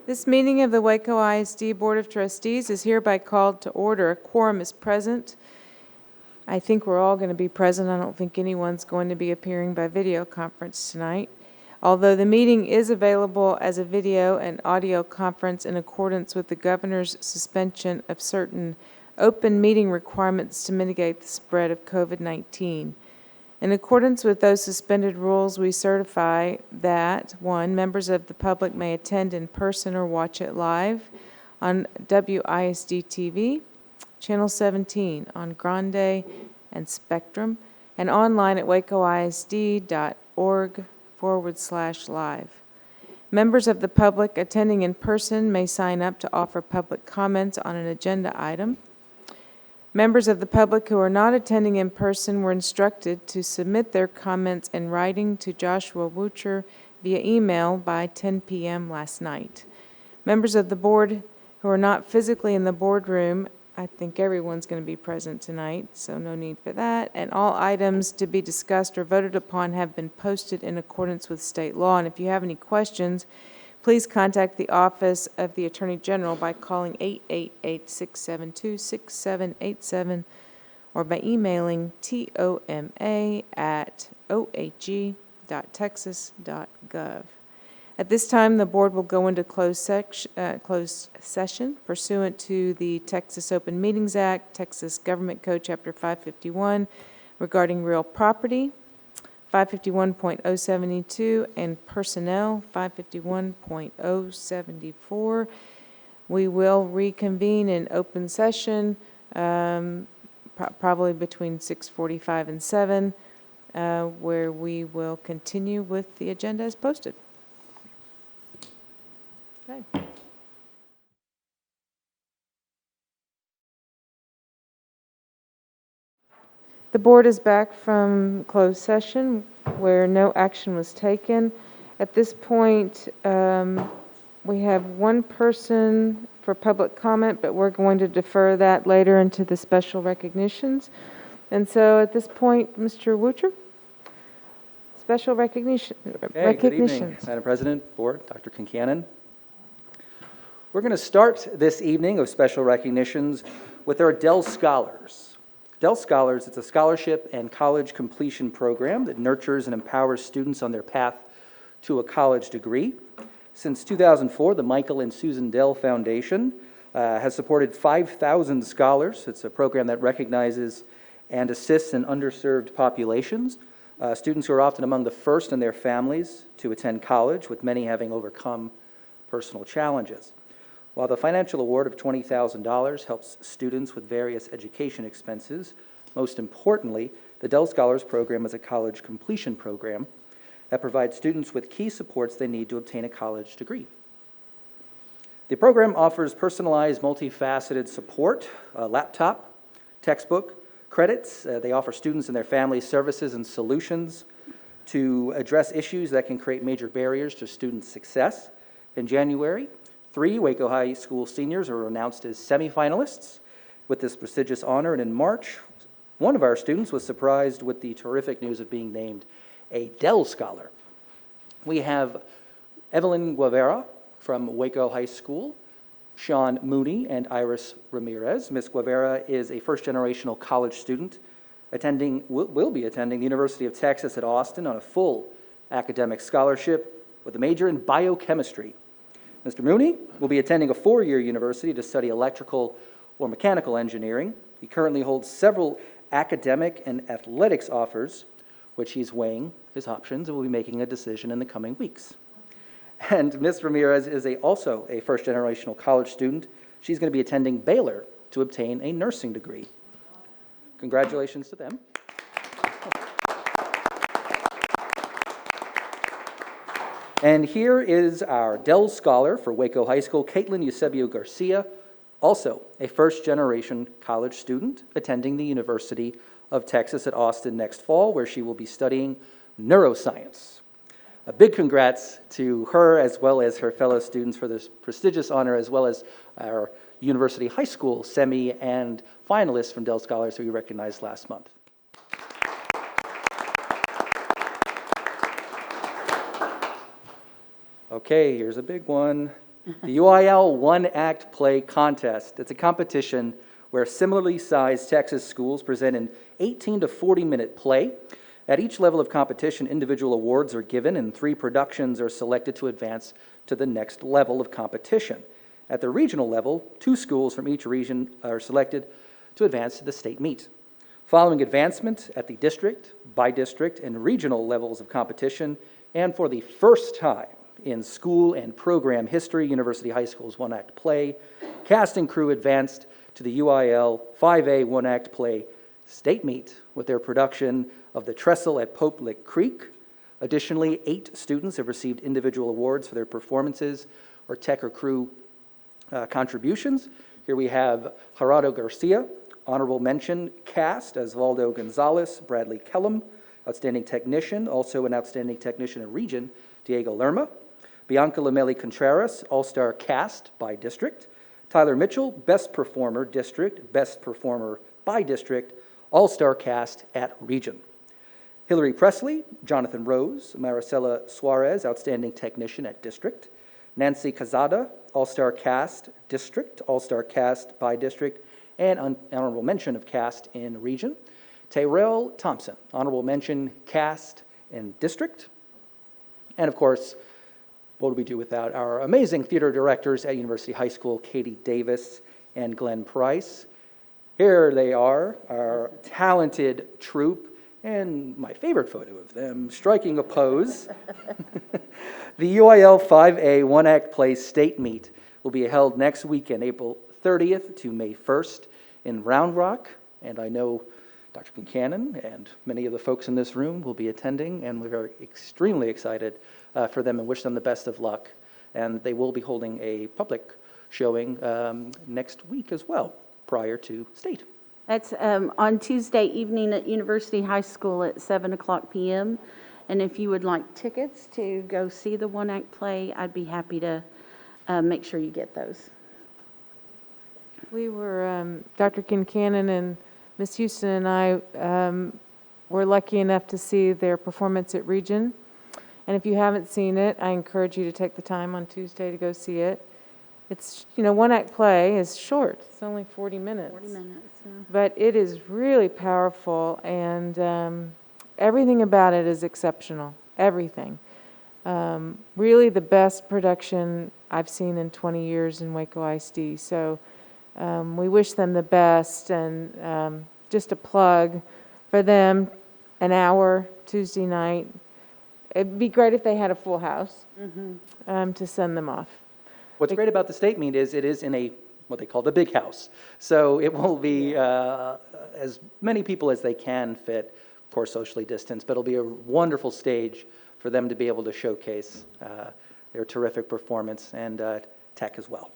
This meeting of the Waco ISD Board of Trustees is hereby called to order. A quorum is present. I think we're all going to be present. I don't think anyone's going to be appearing by video conference tonight. Although the meeting is available as a video and audio conference in accordance with the governor's suspension of certain open meeting requirements to mitigate the spread of COVID-19. In accordance with those suspended rules, we certify that, 1, members of the public may attend in person or watch it live on WISD TV, Channel 17 on Grande and Spectrum, and online at wacoisd.org/live. Members of the public attending in person may sign up to offer public comments on an agenda item. Members of the public who are not attending in person were instructed to submit their comments in writing to Joshua Wucher via email by 10 p.m. last night. Members of the board who are not physically in the boardroom, I think everyone's going to be present tonight, so no need for that, and all items to be discussed or voted upon have been posted in accordance with state law. And if you have any questions, please contact the Office of the Attorney General by calling 888-672-6787 or by emailing toma@ohg.texas.gov. At this time, the board will go into closed session pursuant to the Texas Open Meetings Act, Texas Government Code Chapter 551 regarding real property, 551.072, and personnel, 551.074. We will reconvene in open session probably between 6:45 and 7, where we will continue with the agenda as posted. Okay. The board is back from closed session where no action was taken. At this point, we have one person for public comment, but we're going to defer that later into the special recognitions. And so at this point, Mr. Wucher, special recognitions. Good evening, Madam President, Board, Dr. Kincannon. We're going to start this evening of special recognitions with our Dell Scholars. Dell Scholars, it's a scholarship and college completion program that nurtures and empowers students on their path to a college degree. Since 2004, the Michael and Susan Dell Foundation has supported 5,000 scholars. It's a program that recognizes and assists in underserved populations, students who are often among the first in their families to attend college, with many having overcome personal challenges. While the financial award of $20,000 helps students with various education expenses, most importantly, the Dell Scholars Program is a college completion program that provides students with key supports they need to obtain a college degree. The program offers personalized, multifaceted support, a laptop, textbook, credits. They offer students and their families services and solutions to address issues that can create major barriers to student success. In January, 3 Waco High School seniors are announced as semifinalists with this prestigious honor, and in March, one of our students was surprised with the terrific news of being named a Dell Scholar. We have Evelyn Guevara from Waco High School, Sean Mooney, and Iris Ramirez. Ms. Guevara is a first-generational college student will be attending the University of Texas at Austin on a full academic scholarship with a major in biochemistry. Mr. Mooney will be attending a 4-year university to study electrical or mechanical engineering. He currently holds several academic and athletics offers, which he's weighing his options and will be making a decision in the coming weeks. And Ms. Ramirez is also a first-generational college student. She's going to be attending Baylor to obtain a nursing degree. Congratulations to them. And here is our Dell Scholar for Waco High School, Caitlin Eusebio Garcia, also a first-generation college student attending the University of Texas at Austin next fall, where she will be studying neuroscience. A big congrats to her as well as her fellow students for this prestigious honor, as well as our University High School semi and finalists from Dell Scholars who we recognized last month. Okay, here's a big one. The UIL One Act Play Contest. It's a competition where similarly sized Texas schools present an 18 to 40-minute play. At each level of competition, individual awards are given, and 3 productions are selected to advance to the next level of competition. At the regional level, 2 schools from each region are selected to advance to the state meet. Following advancement at the district, by-district, and regional levels of competition, and for the first time in school and program history, University High School's One Act Play, cast and crew advanced to the UIL 5A One Act Play state meet with their production of The Trestle at Pope Lick Creek. Additionally, 8 students have received individual awards for their performances or tech or crew contributions. Here we have Gerardo Garcia, honorable mention cast as Valdo Gonzalez, Bradley Kellum, outstanding technician, also an outstanding technician in region, Diego Lerma. Bianca Lamelli Contreras, all-star cast by district. Tyler Mitchell, best performer district, best performer by district, all-star cast at region. Hillary Presley, Jonathan Rose, Maricela Suarez, outstanding technician at district. Nancy Cazada, all-star cast district, all-star cast by district, and honorable mention of cast in region. Tyrell Thompson, honorable mention cast in district. And of course, what would we do without our amazing theater directors at University High School, Katie Davis and Glenn Price. Here they are, our talented troupe, and my favorite photo of them, striking a pose. The UIL 5A One Act Play State Meet will be held next weekend, April 30th to May 1st in Round Rock, and I know Dr. Concannon and many of the folks in this room will be attending, and we're extremely excited for them and wish them the best of luck. And they will be holding a public showing next week as well, prior to state. That's on Tuesday evening at University High School at 7:00 p.m. And if you would like tickets to go see the One Act Play, I'd be happy to make sure you get those. We were, Dr. Concannon and Ms. Houston and I were lucky enough to see their performance at Region. And if you haven't seen it, I encourage you to take the time on Tuesday to go see it. It's, One Act Play is short. It's only 40 minutes. 40 minutes. Yeah. But it is really powerful, and everything about it is exceptional. Everything. Really the best production I've seen in 20 years in Waco ISD. So we wish them the best, and just a plug for them, an hour Tuesday night. It'd be great if they had a full house to send them off. What's great about the state meet is it is in what they call the big house. So it will be as many people as they can fit, of course socially distanced, but it'll be a wonderful stage for them to be able to showcase their terrific performance and tech as well.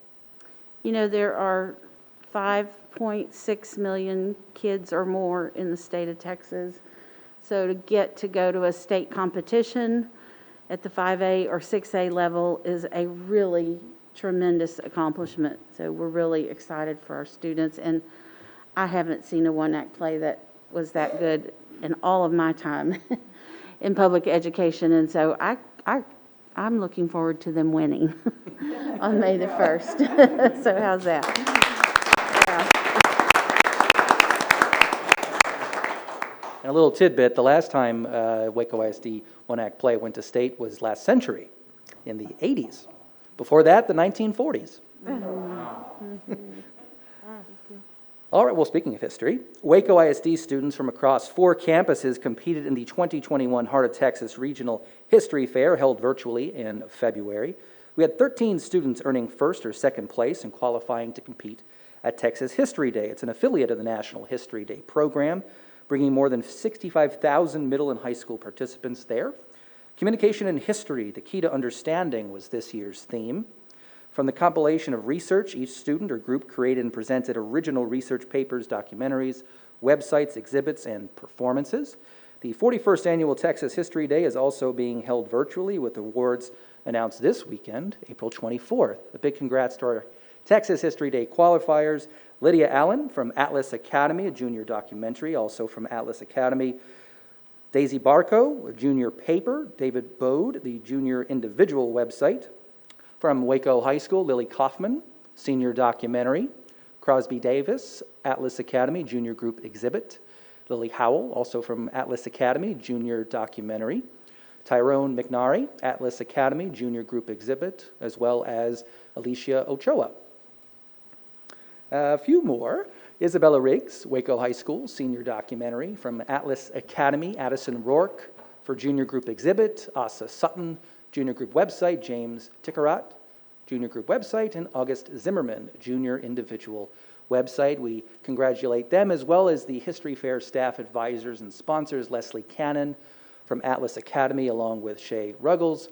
There are 5.6 million kids or more in the state of Texas. So to get to go to a state competition at the 5A or 6A level is a really tremendous accomplishment. So we're really excited for our students. And I haven't seen a One Act Play that was that good in all of my time in public education. And so I'm looking forward to them winning on May the 1st. So how's that? And a little tidbit, the last time Waco ISD One Act Play went to state was last century, in the 80s. Before that, the 1940s. All right, well, speaking of history, Waco ISD students from across 4 campuses competed in the 2021 Heart of Texas Regional History Fair held virtually in February. We had 13 students earning first or second place and qualifying to compete at Texas History Day. It's an affiliate of the National History Day program, bringing more than 65,000 middle and high school participants there. Communication and history, the key to understanding, was this year's theme. From the compilation of research, each student or group created and presented original research papers, documentaries, websites, exhibits, and performances. The 41st Annual Texas History Day is also being held virtually with awards announced this weekend, April 24th. A big congrats to our Texas History Day qualifiers, Lydia Allen from Atlas Academy, a junior documentary, also from Atlas Academy. Daisy Barco, a junior paper. David Bode, the junior individual website. From Waco High School, Lily Kaufman, Senior Documentary. Crosby Davis, Atlas Academy, Junior Group Exhibit. Lily Howell, also from Atlas Academy, Junior Documentary. Tyrone McNary, Atlas Academy, Junior Group Exhibit, as well as Alicia Ochoa. A few more. Isabella Riggs, Waco High School, Senior Documentary. From Atlas Academy, Addison Rourke for Junior Group Exhibit. Asa Sutton, Junior Group Website. James Tickerat, Junior Group Website. And August Zimmerman, Junior Individual Website. We congratulate them, as well as the History Fair staff advisors and sponsors, Leslie Cannon from Atlas Academy, along with Shay Ruggles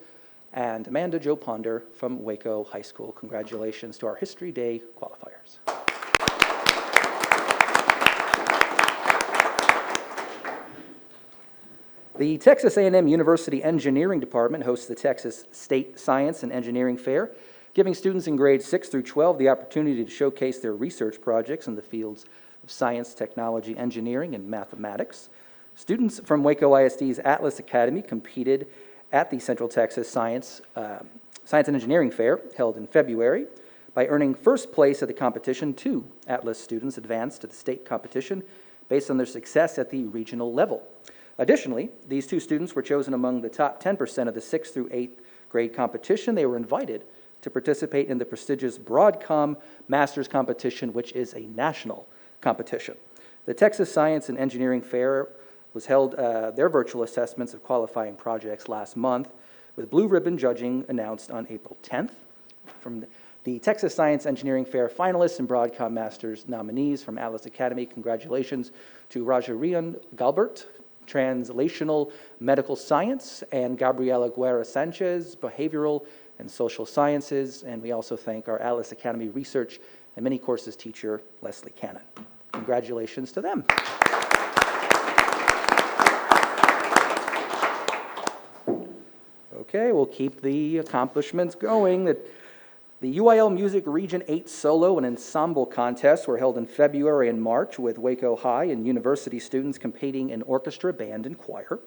and Amanda Jo Ponder from Waco High School. Congratulations to our History Day qualifiers. The Texas A&M University Engineering Department hosts the Texas State Science and Engineering Fair, giving students in grades 6 through 12 the opportunity to showcase their research projects in the fields of science, technology, engineering, and mathematics. Students from Waco ISD's Atlas Academy competed at the Central Texas Science and Engineering Fair, held in February. By earning first place at the competition, 2 Atlas students advanced to the state competition based on their success at the regional level. Additionally, these 2 students were chosen among the top 10% of the 6th through 8th grade competition. They were invited to participate in the prestigious Broadcom Masters competition, which is a national competition. The Texas Science and Engineering Fair was held their virtual assessments of qualifying projects last month, with blue ribbon judging announced on April 10th. From the Texas Science Engineering Fair finalists and Broadcom Masters nominees from Atlas Academy, congratulations to Rajarian Galbert, Translational Medical Science, and Gabriela Guerra Sanchez, Behavioral and Social Sciences. And we also thank our Atlas Academy Research and Many Courses teacher, Leslie Cannon. Congratulations to them. Okay, we'll keep the accomplishments going. The UIL Music Region 8 Solo and Ensemble contests were held in February and March, with Waco High and university students competing in orchestra, band, and choir.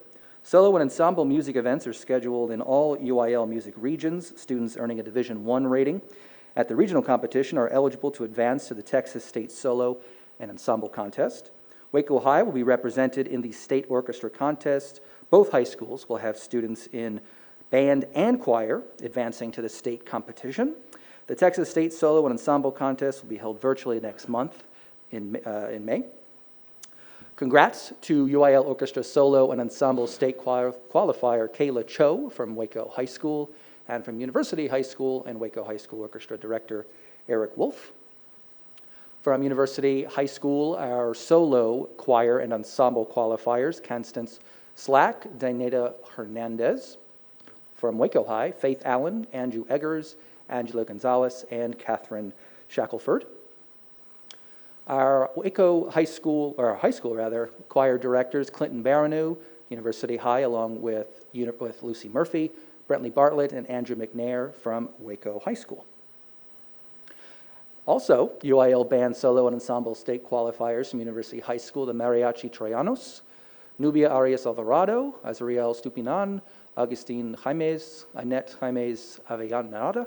Solo and ensemble music events are scheduled in all UIL music regions. Students earning a Division I rating at the regional competition are eligible to advance to the Texas State Solo and Ensemble contest. Waco High will be represented in the state orchestra contest. Both high schools will have students in band and choir advancing to the state competition. The Texas State Solo and Ensemble contest will be held virtually next month in May. Congrats to UIL Orchestra Solo and Ensemble State qualifier Kayla Cho from Waco High School, and from University High School and Waco High School Orchestra Director Eric Wolf. From University High School, our solo choir and ensemble qualifiers, Constance Slack, Daineta Hernandez. From Waco High, Faith Allen, Andrew Eggers, Angela Gonzalez, and Catherine Shackelford. Our Waco High School, or our high school rather, choir directors, Clinton Baranow, University High, along with Lucy Murphy, Brentley Bartlett, and Andrew McNair from Waco High School. Also, UIL Band Solo and Ensemble State qualifiers from University High School, the Mariachi Troyanos, Nubia Arias Alvarado, Azriel Stupinan, Agustin Jaimes, Annette Jaimes Avellaneda,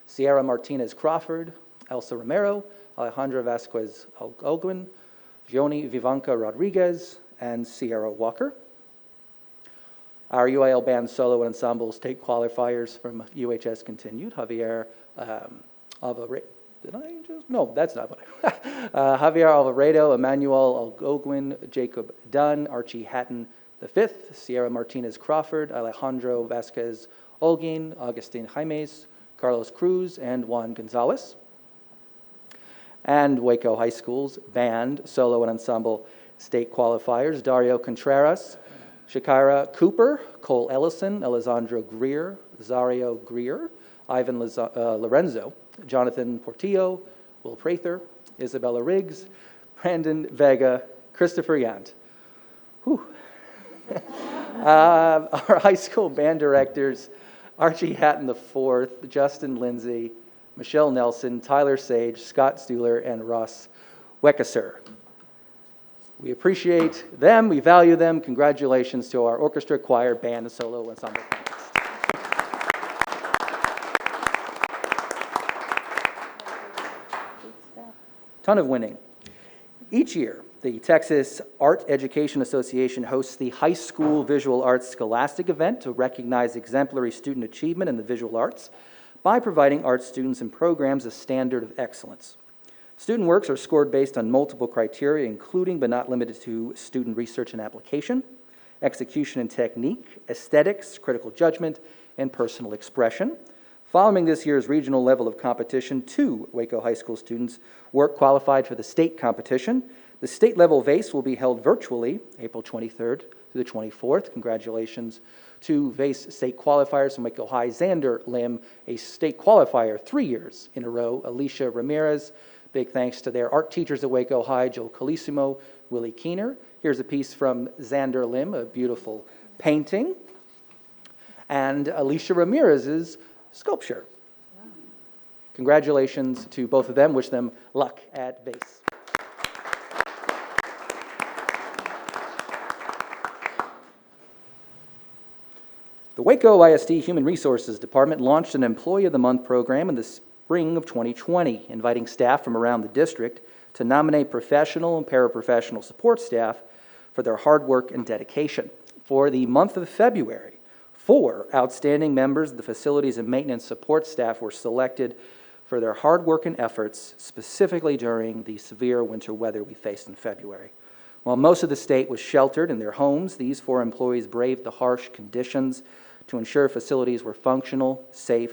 Sierra Martinez Crawford, Elsa Romero, Alejandra Vasquez Alguin, Joni Vivanca Rodriguez, and Sierra Walker. Our UIL Band Solo and Ensemble State qualifiers from UHS continued. Javier Alvarado, no, that's not what Javier Alvarado, Emmanuel Algoguin, Jacob Dunn, Archie Hatton V, Sierra Martinez Crawford, Alejandro Vasquez Olguin, Augustin Jaimes, Carlos Cruz, and Juan Gonzalez. And Waco High School's Band, Solo, and Ensemble State qualifiers, Dario Contreras, Shakira Cooper, Cole Ellison, Alessandro Greer, Zario Greer, Ivan Lorenzo, Jonathan Portillo, Will Prather, Isabella Riggs, Brandon Vega, Christopher Yant. Whew. Our high school band directors, Archie Hatton IV, Justin Lindsay, Michelle Nelson, Tyler Sage, Scott Stuhler, and Ross Weckesser. We appreciate them, we value them. Congratulations to our orchestra, choir, band, and solo ensemble. ton of winning. Each year, the Texas Art Education Association hosts the High School Visual Arts Scholastic event to recognize exemplary student achievement in the visual arts by providing art students and programs a standard of excellence. Student works are scored based on multiple criteria, including but not limited to student research and application, execution and technique, aesthetics, critical judgment, and personal expression. Following this year's regional level of competition, 2 Waco High School students' work qualified for the state competition. The state-level VASE will be held virtually April 23rd through the 24th. Congratulations to VASE state qualifiers from Waco High, Xander Lim, a state qualifier 3 years in a row, Alicia Ramirez. Big thanks to their art teachers at Waco High, Joe Calissimo, Willie Keener. Here's a piece from Xander Lim, a beautiful painting, and Alicia Ramirez's sculpture. Congratulations to both of them. Wish them luck at VASE. The Waco ISD Human Resources Department launched an Employee of the Month program in the spring of 2020, inviting staff from around the district to nominate professional and paraprofessional support staff for their hard work and dedication. For the month of February, 4 outstanding members of the facilities and maintenance support staff were selected for their hard work and efforts, specifically during the severe winter weather we faced in February. While most of the state was sheltered in their homes, these 4 employees braved the harsh conditions to ensure facilities were functional, safe,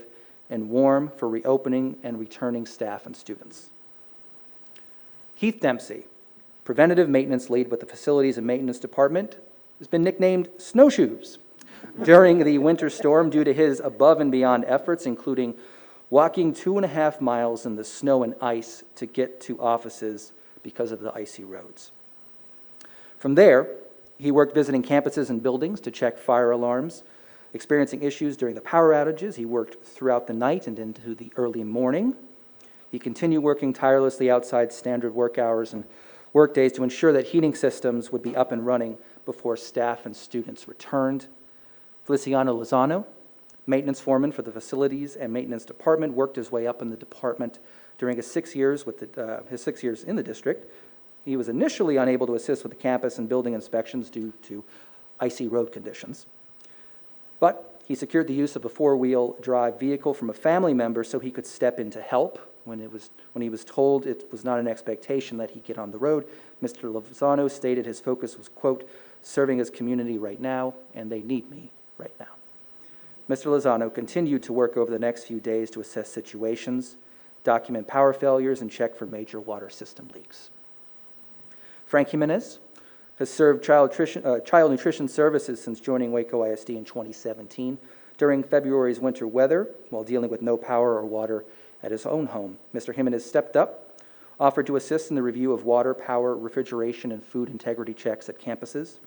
and warm for reopening and returning staff and students. Keith Dempsey, preventative maintenance lead with the Facilities and Maintenance Department, has been nicknamed Snowshoes during the winter storm due to his above and beyond efforts, including walking 2.5 miles in the snow and ice to get to offices because of the icy roads. From there, he worked visiting campuses and buildings to check fire alarms. Experiencing issues during the power outages, he worked throughout the night and into the early morning. He continued working tirelessly outside standard work hours and work days to ensure that heating systems would be up and running before staff and students returned. Feliciano Lozano, maintenance foreman for the Facilities and Maintenance Department, worked his way up in the department during his 6 years in the district. He was initially unable to assist with the campus and building inspections due to icy road conditions. But he secured the use of a 4-wheel drive vehicle from a family member so he could step in to help. When he was told it was not an expectation that he get on the road, Mr. Lozano stated his focus was, quote, serving his community right now, and they need me right now. Mr. Lozano continued to work over the next few days to assess situations, document power failures, and check for major water system leaks. Frank Jimenez has served child nutrition services since joining Waco ISD in 2017. During February's winter weather, while dealing with no power or water at his own home, Mr. Jimenez stepped up, offered to assist in the review of water, power, refrigeration, and food integrity checks at campuses.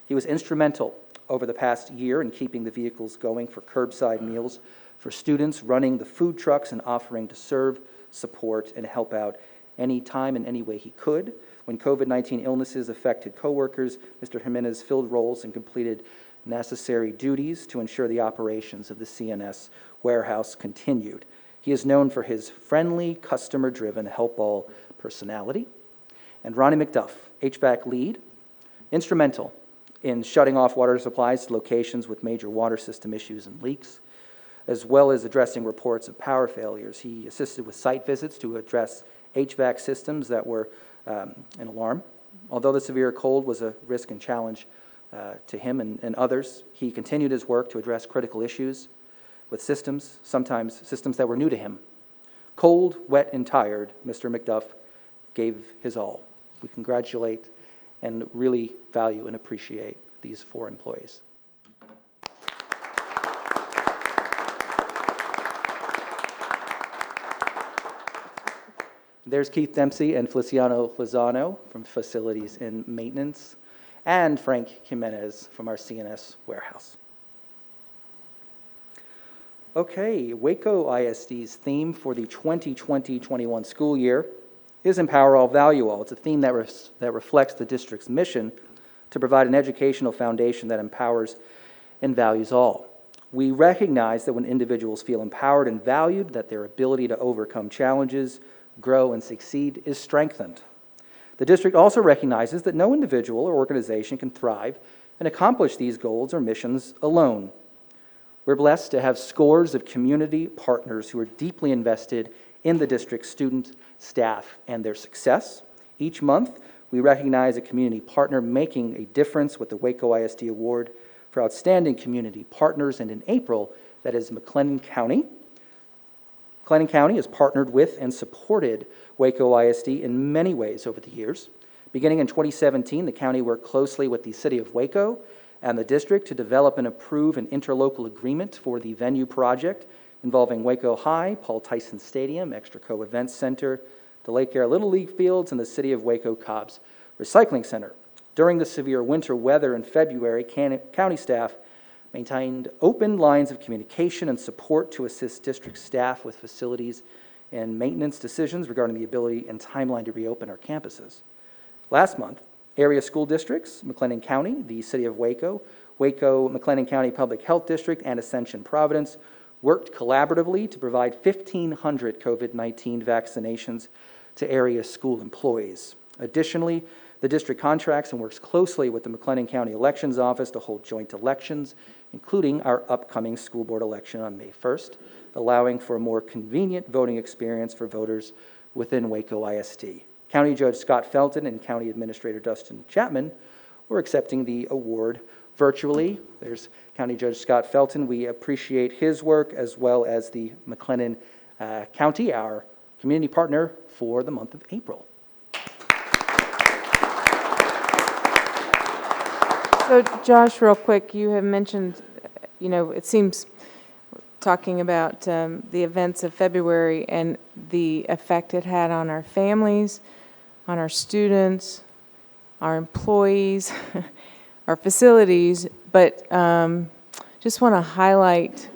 He was instrumental over the past year in keeping the vehicles going for curbside meals for students, running the food trucks, and offering to serve, support, and help out any time and any way he could. When COVID-19 illnesses affected coworkers, Mr. Jimenez filled roles and completed necessary duties to ensure the operations of the CNS warehouse continued. He is known for his friendly, customer-driven, help-all personality. And Ronnie McDuff, HVAC lead, instrumental in shutting off water supplies to locations with major water system issues and leaks, as well as addressing reports of power failures. He assisted with site visits to address HVAC systems that were an alarm. Although the severe cold was a risk and challenge to him and others, he continued his work to address critical issues with systems, sometimes systems that were new to him. Cold, wet, and tired, Mr. McDuff gave his all. We congratulate and really value and appreciate these 4 employees. There's Keith Dempsey and Feliciano Lozano from Facilities and Maintenance, and Frank Jimenez from our CNS warehouse. Okay, Waco ISD's theme for the 2020-21 school year is Empower All, Value All. It's a theme that reflects the district's mission to provide an educational foundation that empowers and values all. We recognize that when individuals feel empowered and valued, that their ability to overcome challenges, grow, and succeed is strengthened. The district also recognizes that no individual or organization can thrive and accomplish these goals or missions alone. We're blessed to have scores of community partners who are deeply invested in the district's students, staff, and their success. Each month, we recognize a community partner making a difference with the Waco ISD Award for Outstanding Community Partners, and in April, that is McLennan County. McLennan County has partnered with and supported Waco ISD in many ways over the years. Beginning in 2017, the county worked closely with the City of Waco and the district to develop and approve an interlocal agreement for the venue project involving Waco High, Paul Tyson Stadium, Extraco Event Center, the Lake Air Little League Fields, and the City of Waco Cobb's Recycling Center. During the severe winter weather in February, county staff maintained open lines of communication and support to assist district staff with facilities and maintenance decisions regarding the ability and timeline to reopen our campuses. Last month, area school districts, McLennan County, the City of Waco, McLennan County Public Health District, and Ascension Providence worked collaboratively to provide 1,500 COVID-19 vaccinations to area school employees. Additionally, the district contracts and works closely with the McLennan County Elections Office to hold joint elections, including our upcoming school board election on May 1st, allowing for a more convenient voting experience for voters within Waco ISD. County Judge Scott Felton and County Administrator Dustin Chapman were accepting the award virtually. There's County Judge Scott Felton. We appreciate his work, as well as the McLennan County, our community partner for the month of April. So Josh, real quick, you have mentioned, it seems, talking about the events of February and the effect it had on our families, on our students, our employees, our facilities, but just want to highlight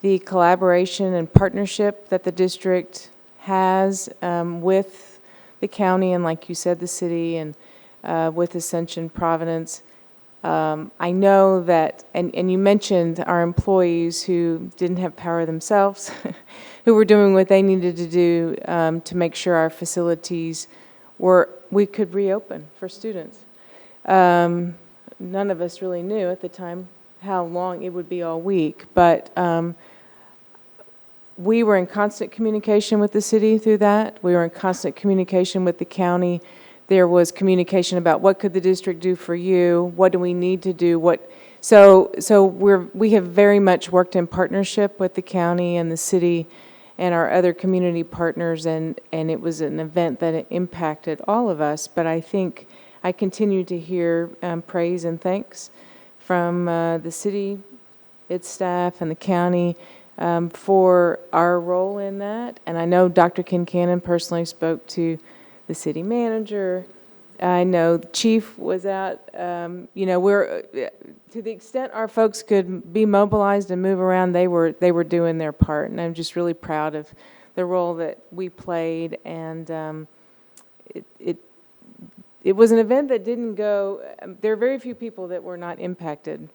the collaboration and partnership that the district has with the county and, like you said, the city, and with Ascension Providence. I know that, and you mentioned our employees who didn't have power themselves, who were doing what they needed to do to make sure our facilities we could reopen for students. None of us really knew at the time how long it would be all week, but we were in constant communication with the city through that. We were in constant communication with the county. There was communication about what could the district do for you, what do we need to do, so we have very much worked in partnership with the county and the city and our other community partners, and it was an event that impacted all of us. But I think I continue to hear praise and thanks from the city, its staff, and the county for our role in that. And I know Dr. Kincannon personally spoke to the city manager. I know the chief was out. We're to the extent our folks could be mobilized and move around, they were doing their part, and I'm just really proud of the role that we played. And it was an event that didn't go. There are very few people that were not impacted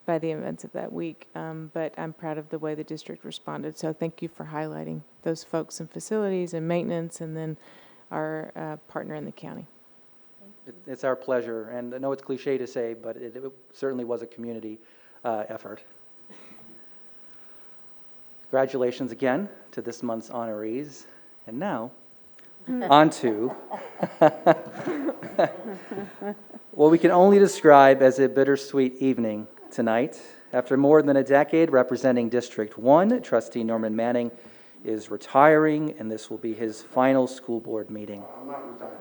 by the events of that week, but I'm proud of the way the district responded. So thank you for highlighting those folks in facilities and maintenance, and then our partner in the county. It's our pleasure, and I know it's cliche to say, but it certainly was a community effort. Congratulations again to this month's honorees. And now, on to what we can only describe as a bittersweet evening tonight. After more than a decade representing District 1, Trustee Norman Manning is retiring, and this will be his final school board meeting. I'm not retired.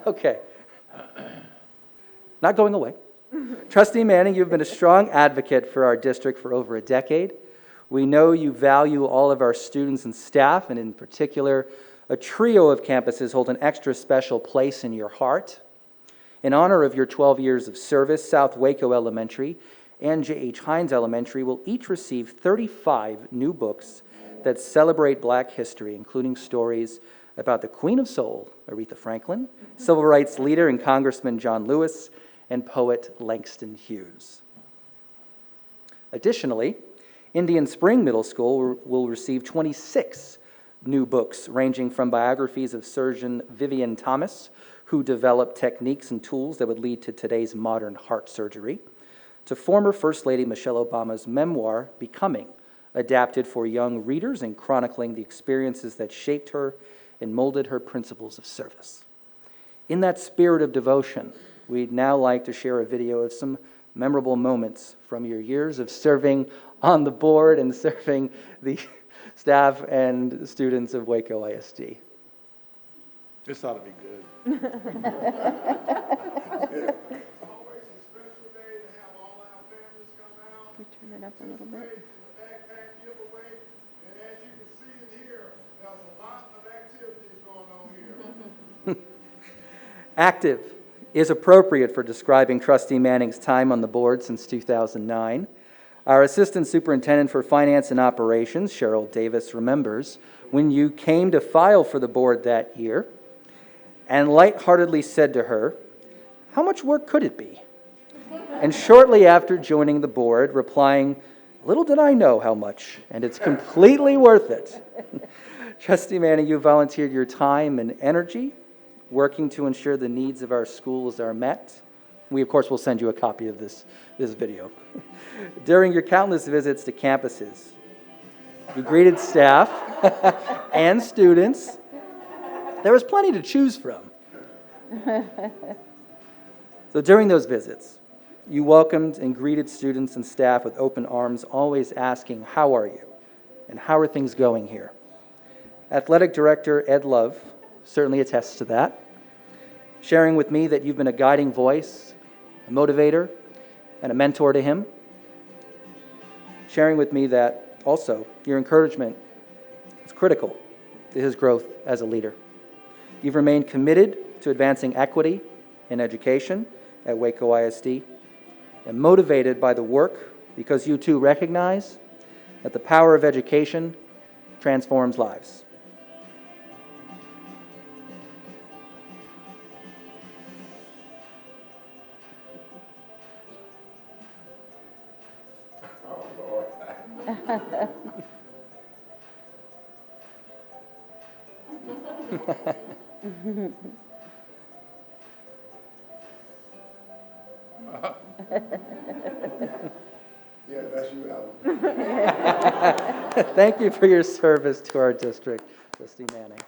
Okay. Not going away. Trustee Manning, you've been a strong advocate for our district for over a decade. We know you value all of our students and staff, and in particular, a trio of campuses hold an extra special place in your heart. In honor of your 12 years of service, South Waco Elementary and J.H. Hines Elementary will each receive 35 new books that celebrate Black history, including stories about the Queen of Soul, Aretha Franklin, civil rights leader and Congressman John Lewis, and poet Langston Hughes. Additionally, Indian Spring Middle School will receive 26 new books, ranging from biographies of surgeon Vivian Thomas, who developed techniques and tools that would lead to today's modern heart surgery, to former First Lady Michelle Obama's memoir, Becoming, adapted for young readers and chronicling the experiences that shaped her and molded her principles of service. In that spirit of devotion, we'd now like to share a video of some memorable moments from your years of serving on the board and serving the staff and students of Waco ISD. This ought to be good. Always a special day to have all our families come out. We turn it up a little bit. The backpack giveaway, and as you can see in here, there's a lot of activities going on here. Active is appropriate for describing Trustee Manning's time on the board since 2009. Our Assistant Superintendent for Finance and Operations, Cheryl Davis, remembers when you came to file for the board that year and lightheartedly said to her, "How much work could it be?" And shortly after joining the board, replying, "Little did I know how much, and it's completely worth it." Trustee Manning, you volunteered your time and energy working to ensure the needs of our schools are met. We, of course, will send you a copy of this video. During your countless visits to campuses, you greeted staff and students. There was plenty to choose from. So during those visits, you welcomed and greeted students and staff with open arms, always asking, "How are you?" and "How are things going here?" Athletic Director Ed Love certainly attests to that, sharing with me that you've been a guiding voice, a motivator, and a mentor to him, sharing with me that also your encouragement is critical to his growth as a leader. You've remained committed to advancing equity in education at Waco ISD and motivated by the work because you too recognize that the power of education transforms lives. Yeah, that's you, Alan. Thank you for your service to our district, Trustee Manning.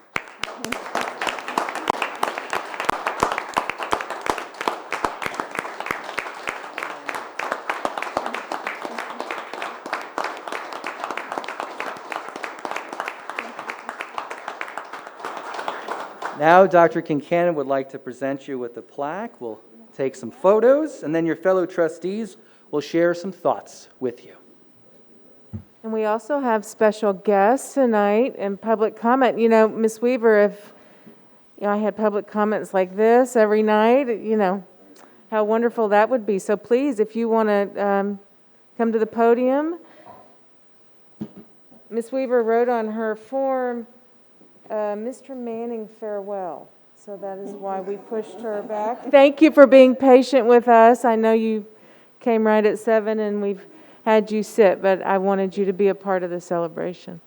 Now, Dr. Kincannon would like to present you with the plaque. We'll take some photos, and then your fellow trustees will share some thoughts with you. And we also have special guests tonight and public comment. You know, Ms. Weaver, if I had public comments like this every night, how wonderful that would be. So please, if you want to come to the podium. Ms. Weaver wrote on her form, Mr. Manning, farewell. So that is why we pushed her back. Thank you for being patient with us. I know you came right at 7 and we've had you sit, but I wanted you to be a part of the celebration.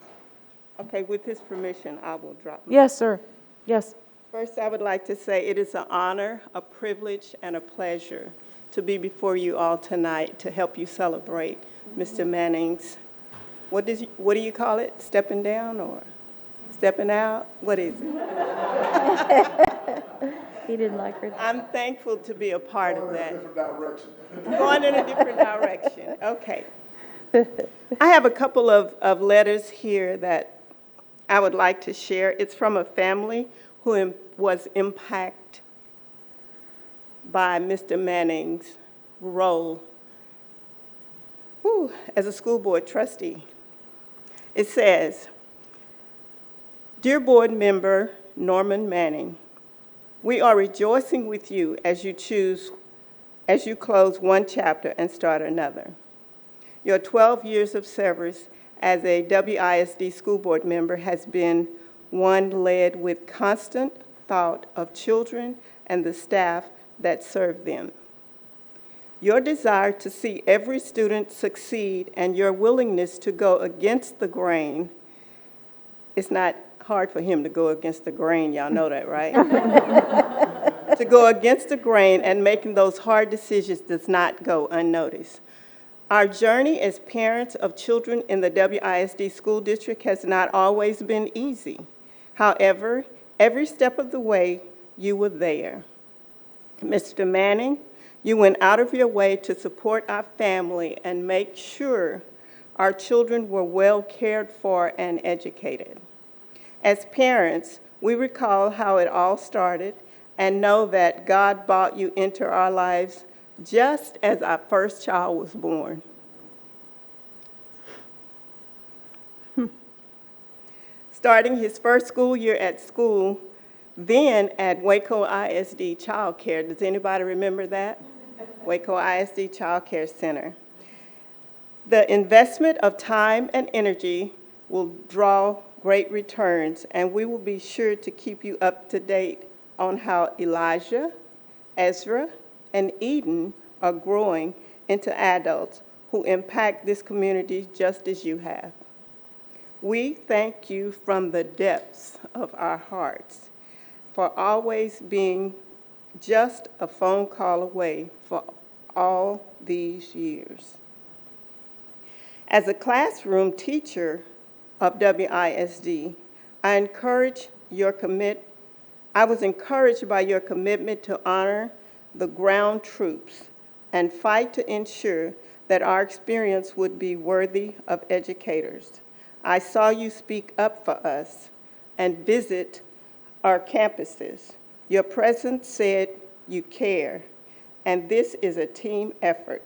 Okay, with his permission, I will drop. Yes, sir. Yes. First, I would like to say it is an honor, a privilege, and a pleasure to be before you all tonight to help you celebrate Mr. Manning's, what do you call it? Stepping down or stepping out? What is it? He didn't like her. I'm thankful to be a part of that. Different direction. Going in a different direction. Okay. I have a couple of letters here that I would like to share. It's from a family who was impacted by Mr. Manning's role as a school board trustee. It says, "Dear board member Norman Manning, we are rejoicing with you as you close one chapter and start another. Your 12 years of service as a WISD school board member has been one led with constant thought of children and the staff that serve them. Your desire to see every student succeed and your willingness to go against the grain is not hard for him to go against the grain, y'all know that, right? To go against the grain and making those hard decisions does not go unnoticed. Our journey as parents of children in the WISD school district has not always been easy. However, every step of the way, you were there. Mr. Manning, you went out of your way to support our family and make sure our children were well cared for and educated. As parents, we recall how it all started and know that God brought you into our lives just as our first child was born. Starting his first school year at school, then at Waco ISD Child Care. Does anybody remember that? Waco ISD Child Care Center. The investment of time and energy will draw great returns, and we will be sure to keep you up to date on how Elijah, Ezra, and Eden are growing into adults who impact this community just as you have. We thank you from the depths of our hearts for always being just a phone call away for all these years. As a classroom teacher of WISD, I was encouraged by your commitment to honor the ground troops and fight to ensure that our experience would be worthy of educators. I saw you speak up for us and visit our campuses. Your presence said you care, and this is a team effort.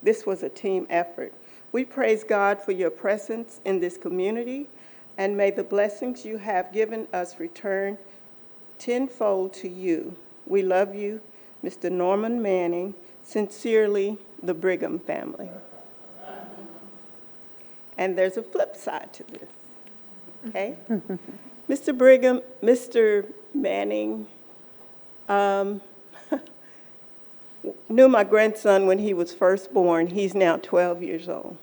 This was a team effort. We praise God for your presence in this community, and may the blessings you have given us return tenfold to you. We love you, Mr. Norman Manning. Sincerely, the Brigham family. And there's a flip side to this, okay? Mr. Brigham, Mr. Manning knew my grandson when he was first born. He's now 12 years old.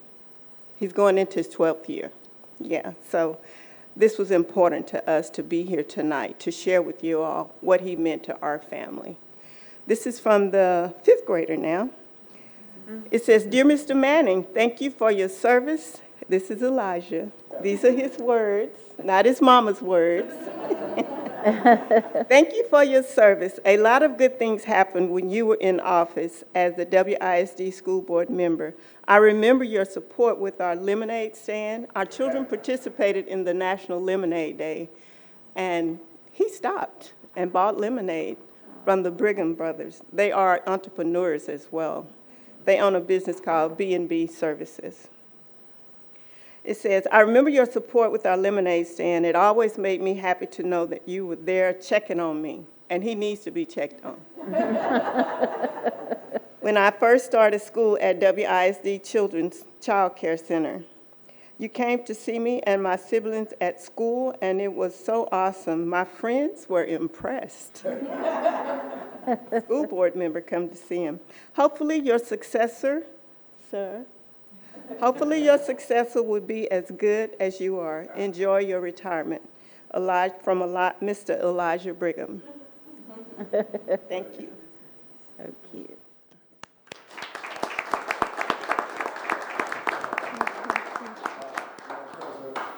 He's going into his 12th year. Yeah, so this was important to us to be here tonight to share with you all what he meant to our family. This is from the 5th grader now. It says, "Dear Mr. Manning, thank you for your service." This is Elijah. These are his words, not his mama's words. "Thank you for your service. A lot of good things happened when you were in office as the WISD school board member. I remember your support with our lemonade stand. Our children participated in the National Lemonade Day, and he stopped and bought lemonade from the Brigham brothers. They are entrepreneurs as well. They own a business called B&B Services." It says, "I remember your support with our lemonade stand. It always made me happy to know that you were there checking on me," and he needs to be checked on. "When I first started school at WISD Children's Child Care Center, you came to see me and my siblings at school, and it was so awesome. My friends were impressed." School board member come to see him. "Hopefully your successor, sir, hopefully your successor will be as good as you are. Enjoy your retirement. From Mr. Elijah Brigham." Thank you. So cute.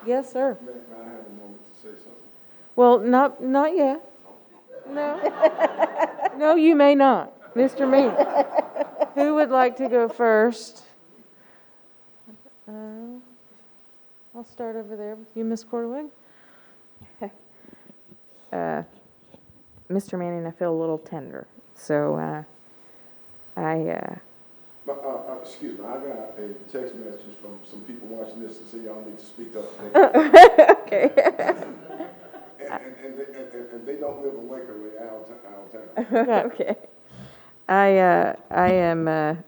Yes, sir. May I have a moment to say something? Well, not yet. No. No, you may not. Mr. Mean. Who would like to go first? I'll start over there with you, Ms. Cordwig. Mr. Manning, I feel a little tender, so Excuse me, I got a text message from some people watching this and say y'all need to speak up. okay. And they don't live in Waco, they're out of town. Okay. I am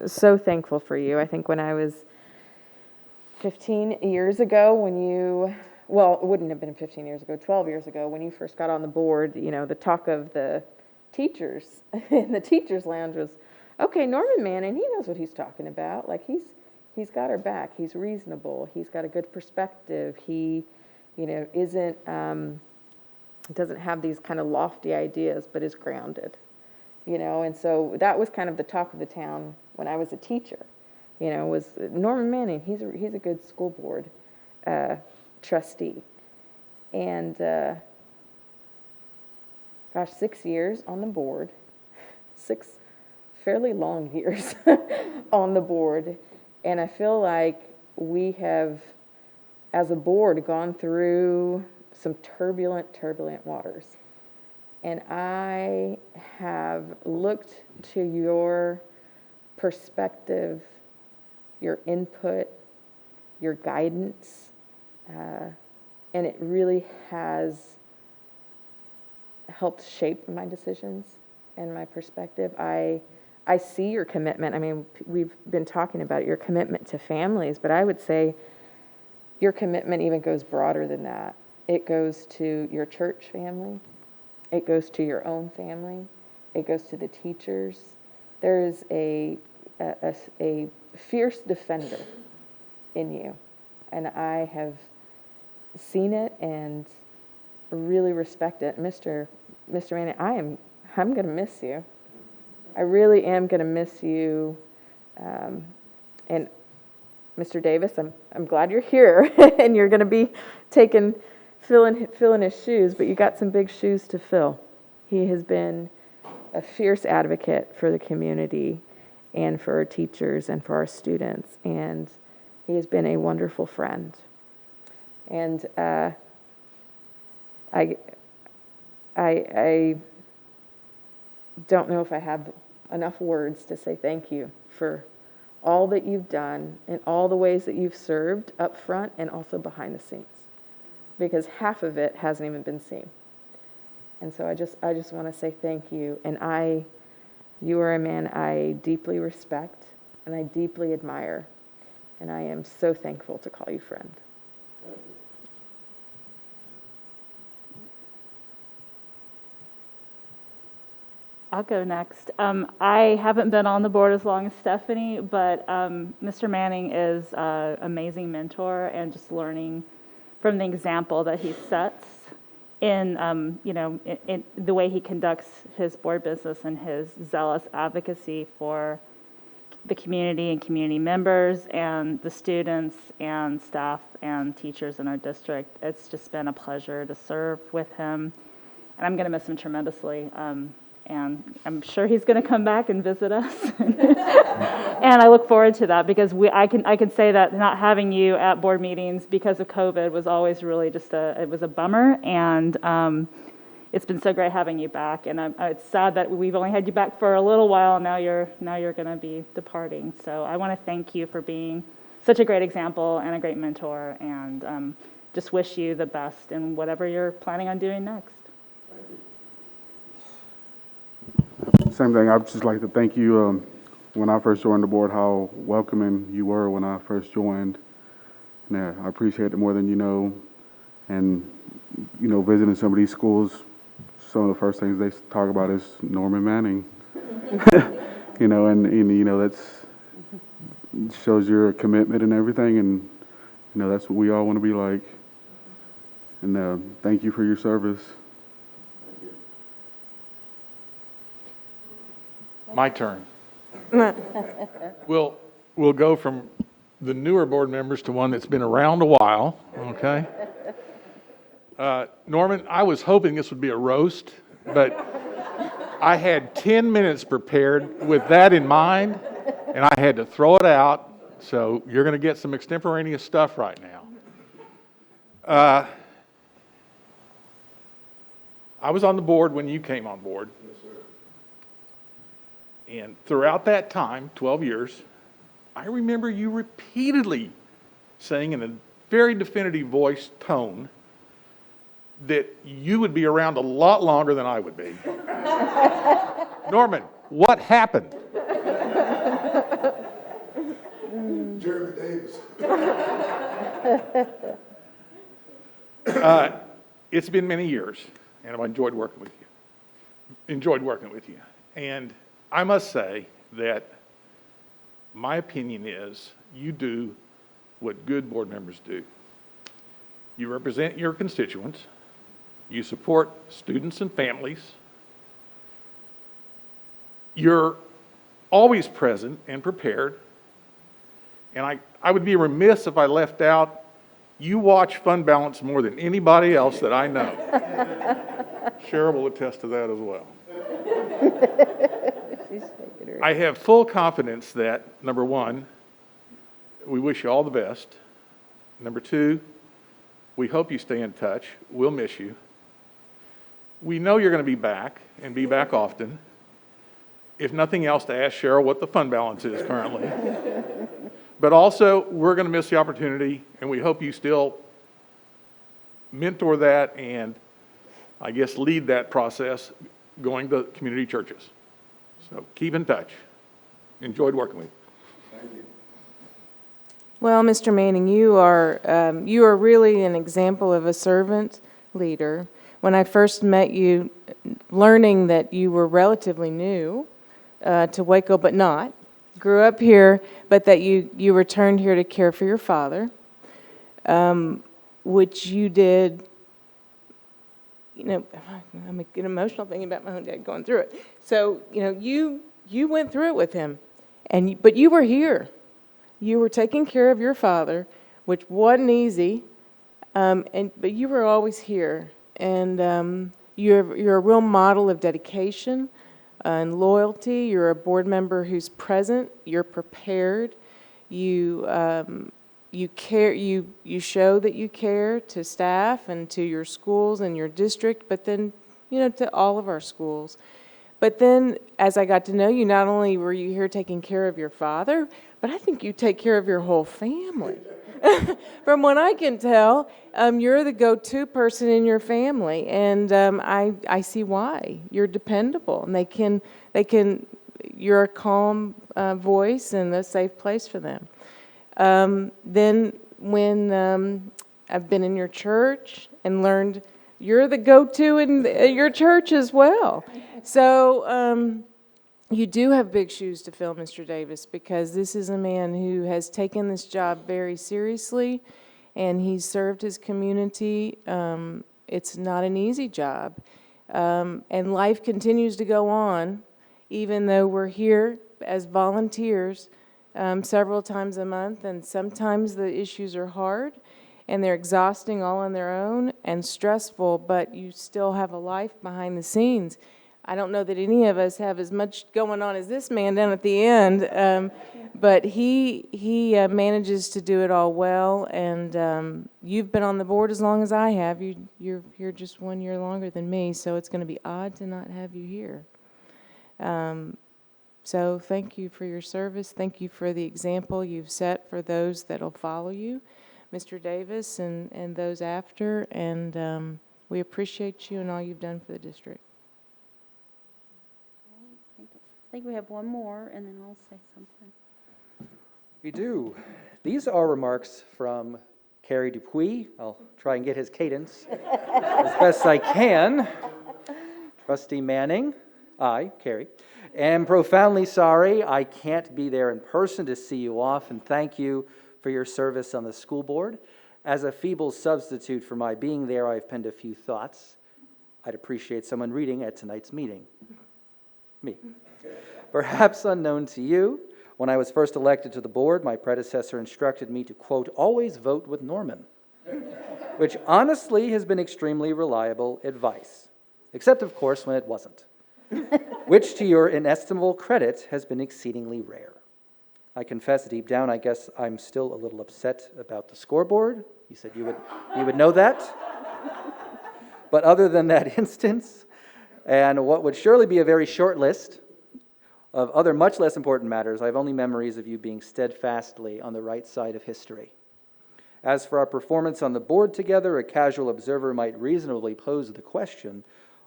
so thankful for you. I think when I was 15 years ago, well, it wouldn't have been 15 years ago, 12 years ago, when you first got on the board, the talk of the teachers in the teachers' lounge was, okay, Norman Manning, he knows what he's talking about. Like, he's got our back. He's reasonable. He's got a good perspective. He doesn't have these kind of lofty ideas, but is grounded, and so that was kind of the talk of the town when I was a teacher, was Norman Manning. He's a good school board trustee. And, 6 years on the board, 6 fairly long years on the board. And I feel like we have, as a board, gone through some turbulent waters. And I have looked to your perspective, your input, your guidance, and it really has helped shape my decisions and my perspective. I see your commitment. I mean, we've been talking about your commitment to families, but I would say your commitment even goes broader than that. It goes to your church family. It goes to your own family. It goes to the teachers. There is a fierce defender in you, and I have seen it and really respect it. Mr. Manning, I'm going to miss you. I really am going to miss you. And Mr. Davis, I'm glad you're here and you're going to be filling his shoes, but you got some big shoes to fill. He has been a fierce advocate for the community and for our teachers and for our students, and he has been a wonderful friend. And I don't know if I have enough words to say thank you for all that you've done and all the ways that you've served up front and also behind the scenes, because half of it hasn't even been seen. And so I just want to say thank you. And you are a man I deeply respect and I deeply admire, and I am so thankful to call you friend. I'll go next. I haven't been on the board as long as Stephanie, but Mr. Manning is an amazing mentor, and just learning from the example that he sets in, in the way he conducts his board business and his zealous advocacy for the community and community members and the students and staff and teachers in our district. It's just been a pleasure to serve with him, and I'm going to miss him tremendously. And I'm sure he's going to come back and visit us. And I look forward to that, because I can say that not having you at board meetings because of COVID was always really just it was a bummer. And it's been so great having you back. And it's sad that we've only had you back for a little while, and now you're going to be departing. So I want to thank you for being such a great example and a great mentor, and just wish you the best in whatever you're planning on doing next. Same thing. I'd just like to thank you. When I first joined the board, how welcoming you were when I first joined. Yeah, I appreciate it more than you know. And, visiting some of these schools, some of the first things they talk about is Norman Manning. And that's shows your commitment and everything. And, that's what we all want to be like. And thank you for your service. My turn. We'll go from the newer board members to one that's been around a while, okay? Norman, I was hoping this would be a roast, but I had 10 minutes prepared with that in mind, and I had to throw it out, so you're going to get some extemporaneous stuff right now. I was on the board when you came on board. And throughout that time, 12 years, I remember you repeatedly saying in a very definitive voice tone that you would be around a lot longer than I would be. Norman, what happened? Jeremy Davis. It's been many years, and I've enjoyed working with you. And I must say that my opinion is you do what good board members do. You represent your constituents. You support students and families. You're always present and prepared. And I would be remiss if I left out, you watch fund balance more than anybody else that I know. Cheryl will attest to that as well. I have full confidence that, number one, we wish you all the best. Number two, we hope you stay in touch. We'll miss you. We know you're going to be back, and be back often. If nothing else, to ask Cheryl what the fund balance is currently. But also, we're going to miss the opportunity, and we hope you still mentor that and, I guess, lead that process going to community churches. So keep in touch. Enjoyed working with you. Well, Mr. Manning, you are really an example of a servant leader. When I first met you, learning that you were relatively new to Waco, but not, grew up here, but that you returned here to care for your father, which you did. You know, I'm getting emotional thinking about my own dad going through it. So, you know, you went through it with him, but you were here. You were taking care of your father, which wasn't easy, but you were always here. And you're a real model of dedication and loyalty. You're a board member who's present. You're prepared. You care. You show that you care to staff and to your schools and your district, but then, you know, to all of our schools. But then, as I got to know you, not only were you here taking care of your father, but I think you take care of your whole family. From what I can tell, you're the go-to person in your family, and I see why. You're dependable, and you're a calm voice and a safe place for them. Then when I've been in your church and learned you're the go-to in your church as well. So you do have big shoes to fill, Mr. Davis, because this is a man who has taken this job very seriously, and he's served his community. It's not an easy job. And life continues to go on, even though we're here as volunteers several times a month, and sometimes the issues are hard, and they're exhausting all on their own and stressful, but you still have a life behind the scenes. I don't know that any of us have as much going on as this man down at the end, but he manages to do it all well, and you've been on the board as long as I have. You're here just 1 year longer than me, so it's going to be odd to not have you here. So thank you for your service. Thank you for the example you've set for those that will follow you, Mr. Davis, and those after, and we appreciate you and all you've done for the district. I think we have one more, and then I'll say something. We do. These are remarks from Kerry Dupuis. I'll try and get his cadence as best I can. Trustee Manning, I, Kerry, am profoundly sorry I can't be there in person to see you off, and thank you for your service on the school board. As a feeble substitute for my being there, I've penned a few thoughts I'd appreciate someone reading at tonight's meeting. Me. Perhaps unknown to you, when I was first elected to the board, my predecessor instructed me to, quote, always vote with Norman, which honestly has been extremely reliable advice, except, of course, when it wasn't, which, to your inestimable credit, has been exceedingly rare. I confess deep down, I guess I'm still a little upset about the scoreboard. You said you would know that. But other than that instance, and what would surely be a very short list of other much less important matters, I have only memories of you being steadfastly on the right side of history. As for our performance on the board together, a casual observer might reasonably pose the question,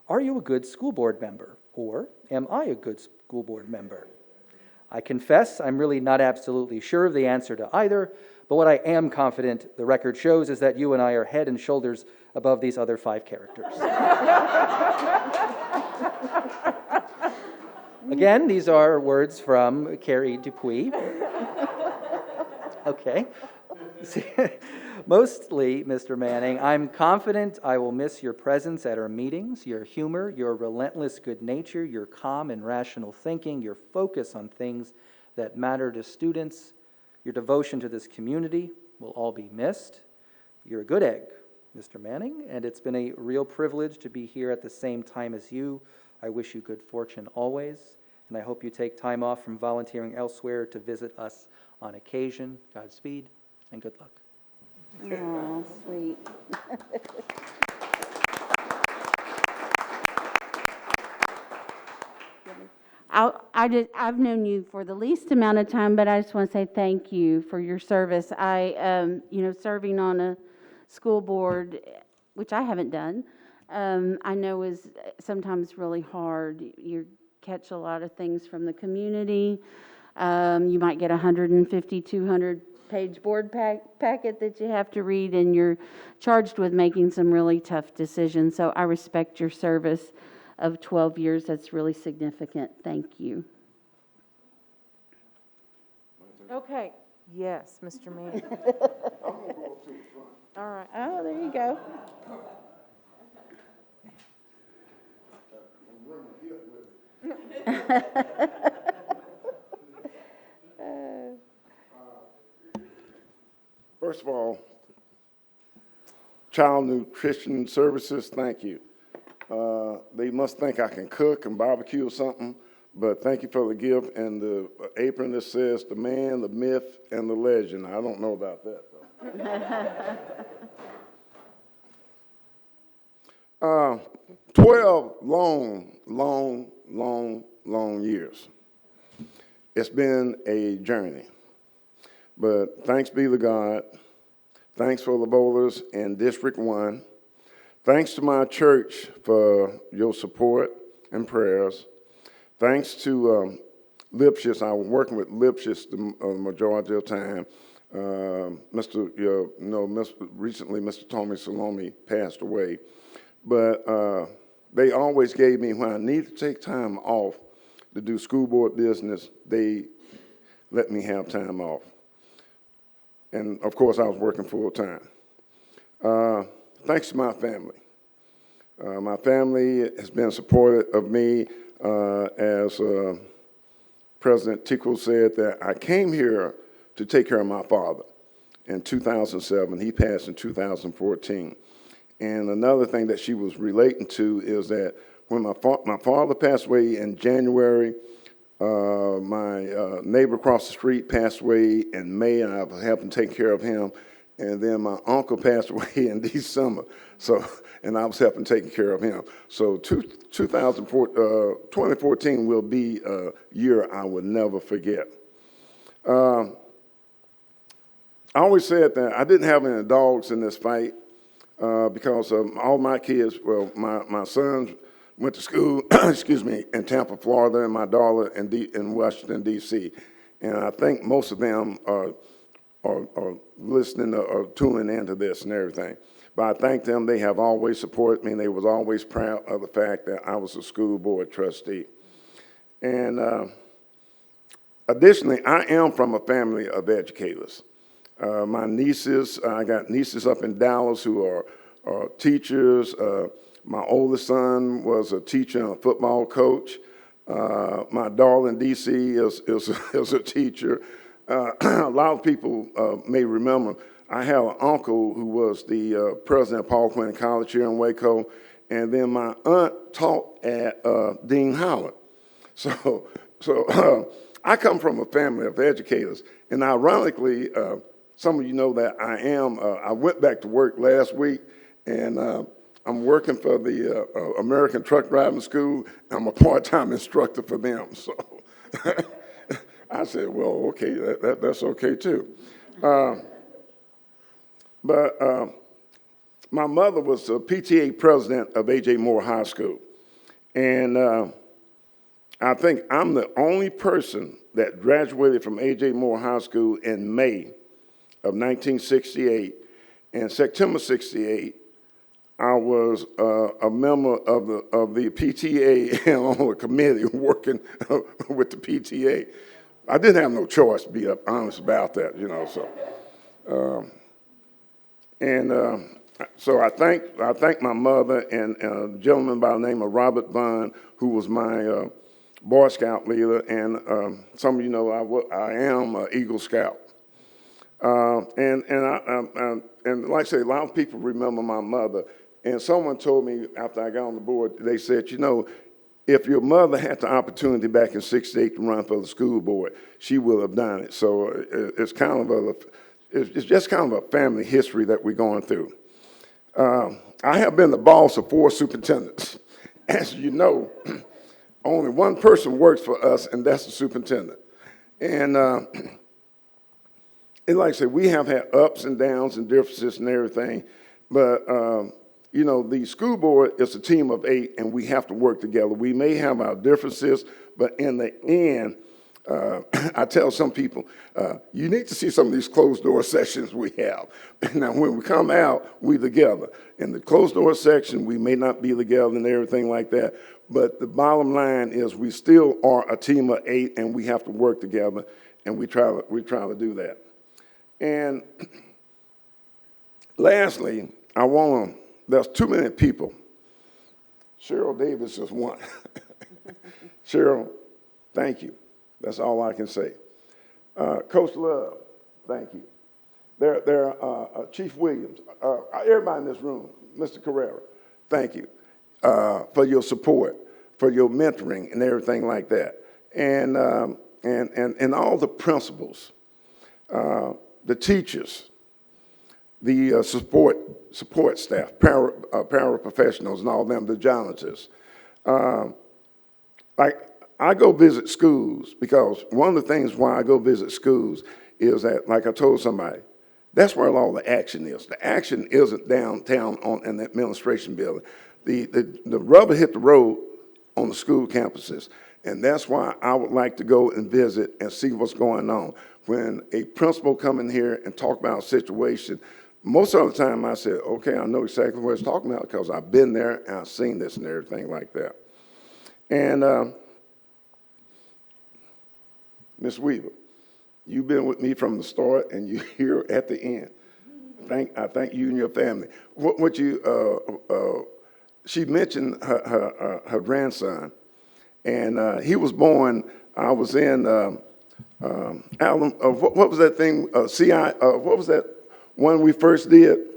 are you a good school board member? Or am I a good school board member? I confess I'm really not absolutely sure of the answer to either, but what I am confident the record shows is that you and I are head and shoulders above these other 5 characters. Again, these are words from Kerry Dupuis. Okay. Mostly, Mr. Manning, I'm confident I will miss your presence at our meetings, your humor, your relentless good nature, your calm and rational thinking, your focus on things that matter to students, your devotion to this community will all be missed. You're a good egg, Mr. Manning, and it's been a real privilege to be here at the same time as you. I wish you good fortune always, and I hope you take time off from volunteering elsewhere to visit us on occasion. Godspeed and good luck. Oh, sweet. I've known you for the least amount of time, but I just want to say thank you for your service. Serving on a school board, which I haven't done, I know is sometimes really hard. You catch a lot of things from the community. You might get 150, 200-page board packet that you have to read, and you're charged with making some really tough decisions. So I respect your service of 12 years. That's really significant. Thank you. Okay. Yes, Mr. Manning. All right. Oh, there you go. First of all, Child Nutrition Services, thank you. They must think I can cook and barbecue or something, but thank you for the gift and the apron that says the man, the myth, and the legend. I don't know about that, though. 12 long years. It's been a journey, but thanks be to God. Thanks for the bowlers in District 1. Thanks to my church for your support and prayers. Thanks to Lipschitz. I was working with Lipschitz the majority of the time. Recently, Mr. Tommy Salome passed away. But they always gave me, when I needed to take time off to do school board business, they let me have time off. And, of course, I was working full time. Thanks to my family. My family has been supportive of me, as President Tickle said, that I came here to take care of my father in 2007. He passed in 2014. And another thing that she was relating to is that when my father passed away in January, my neighbor across the street passed away in May, and I was helping take care of him. And then my uncle passed away in December, and I was helping taking care of him. So 2014 will be a year I will never forget. I always said that I didn't have any dogs in this fight because all my kids, well, my sons went to school, in Tampa, Florida, and my daughter in Washington, D.C. And I think most of them are listening or tuning into this and everything. But I thank them. They have always supported me, and they was always proud of the fact that I was a school board trustee. And additionally, I am from a family of educators. My nieces, I got nieces up in Dallas who are teachers. My oldest son was a teacher and a football coach. My daughter in D.C. is a teacher. A lot of people may remember, I have an uncle who was the president of Paul Quinn College here in Waco, and then my aunt taught at Dean Howard. So I come from a family of educators, and ironically, some of you know that I went back to work last week, and I'm working for the American Truck Driving School. I'm a part-time instructor for them, so I said, well, okay, that's okay too. But my mother was the PTA president of A.J. Moore High School. And I think I'm the only person that graduated from A.J. Moore High School in May of 1968. And September 68, I was a member of the PTA on a committee working with the PTA. I didn't have no choice, to be honest about that, so. So I thank my mother and a gentleman by the name of Robert Bond, who was my Boy Scout leader, and some of you know I am an Eagle Scout. And like I say, a lot of people remember my mother. And someone told me after I got on the board, they said, you know, if your mother had the opportunity back in '68 to run for the school board, she would have done it. So it's just kind of a family history that we're going through. I have been the boss of 4 superintendents. As you know, only one person works for us, and that's the superintendent. And like I said, we have had ups and downs and differences and everything, but you know, the school board is a team of 8, and we have to work together. We may have our differences, but in the end, I tell some people, you need to see some of these closed-door sessions we have. Now, when we come out, we together. In the closed-door section, we may not be together and everything like that, but the bottom line is we still are a team of 8, and we have to work together, and we try to do that. And lastly, there's too many people. Cheryl Davis is one. Cheryl, thank you. That's all I can say. Coach Love, thank you. Chief Williams, everybody in this room, Mr. Carrera, thank you for your support, for your mentoring and everything like that. And all the principals, the teachers, the support staff, paraprofessionals and all them, the janitors. I go visit schools because one of the things why I go visit schools is that, like I told somebody, that's where all the action is. The action isn't downtown in the administration building. The rubber hit the road on the school campuses, and that's why I would like to go and visit and see what's going on. When a principal come in here and talk about a situation, most of the time I said, okay, I know exactly what it's talking about because I've been there and I've seen this and everything like that. And Ms. Weaver, you've been with me from the start and you're here at the end. I thank you and your family. She mentioned her grandson, and he was born, I was in, Allen, what was that thing, what was that one we first did?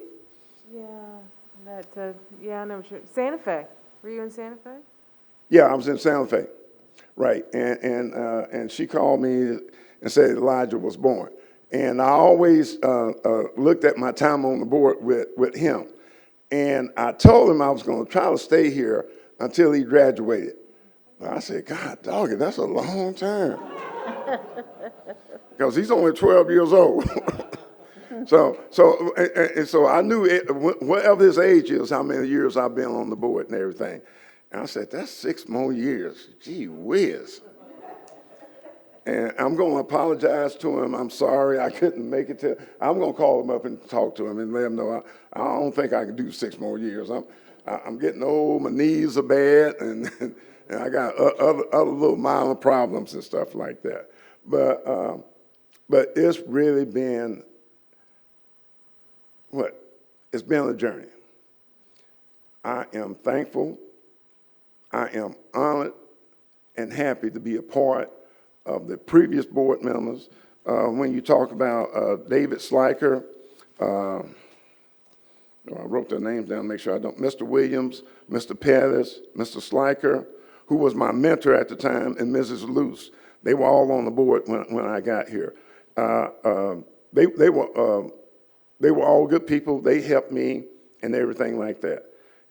Yeah, I know. Santa Fe. Were you in Santa Fe? Yeah, I was in Santa Fe, right. And she called me and said Elijah was born. And I always looked at my time on the board with him. And I told him I was going to try to stay here until he graduated. I said, God dog it, that's a long time. Because he's only 12 years old. So I knew whatever his age is, how many years I've been on the board and everything. And I said, that's 6 more years. Gee whiz. And I'm going to apologize to him. I'm sorry I couldn't make it to. I'm going to call him up and talk to him and let him know I don't think I can do 6 more years. I'm getting old. My knees are bad, and I got other little minor problems and stuff like that. But it's really been it's been a journey. I am thankful. I am honored and happy to be a part of the previous board members. When you talk about David Sliker, I wrote their names down to make sure I don't, Mr. Williams, Mr. Pettis, Mr. Sliker, who was my mentor at the time, and Mrs. Luce. They were all on the board when I got here. They were all good people. They helped me and everything like that.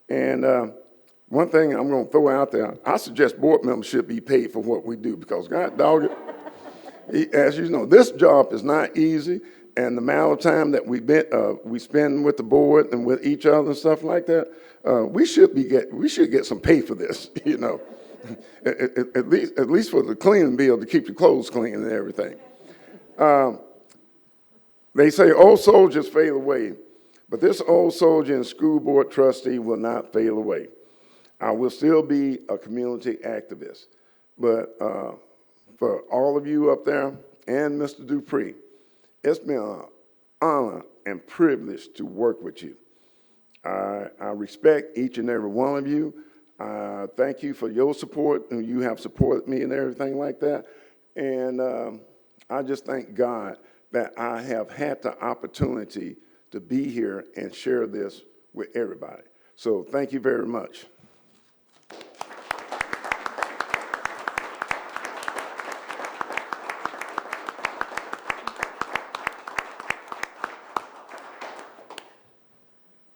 And one thing I'm going to throw out there, I suggest board members should be paid for what we do because, God dog it, as you know, this job is not easy, and the amount of time that we spend with the board and with each other and stuff like that, we should get some pay for this, you know, at least for the cleaning bill to keep your clothes clean and everything. They say old soldiers fade away, but this old soldier and school board trustee will not fade away. I will still be a community activist, but for all of you up there and Mr. Dupree, it's been an honor and privileged to work with you. I respect each and every one of you. Thank you for your support, and you have supported me and everything like that. And I just thank God that I have had the opportunity to be here and share this with everybody. So thank you very much.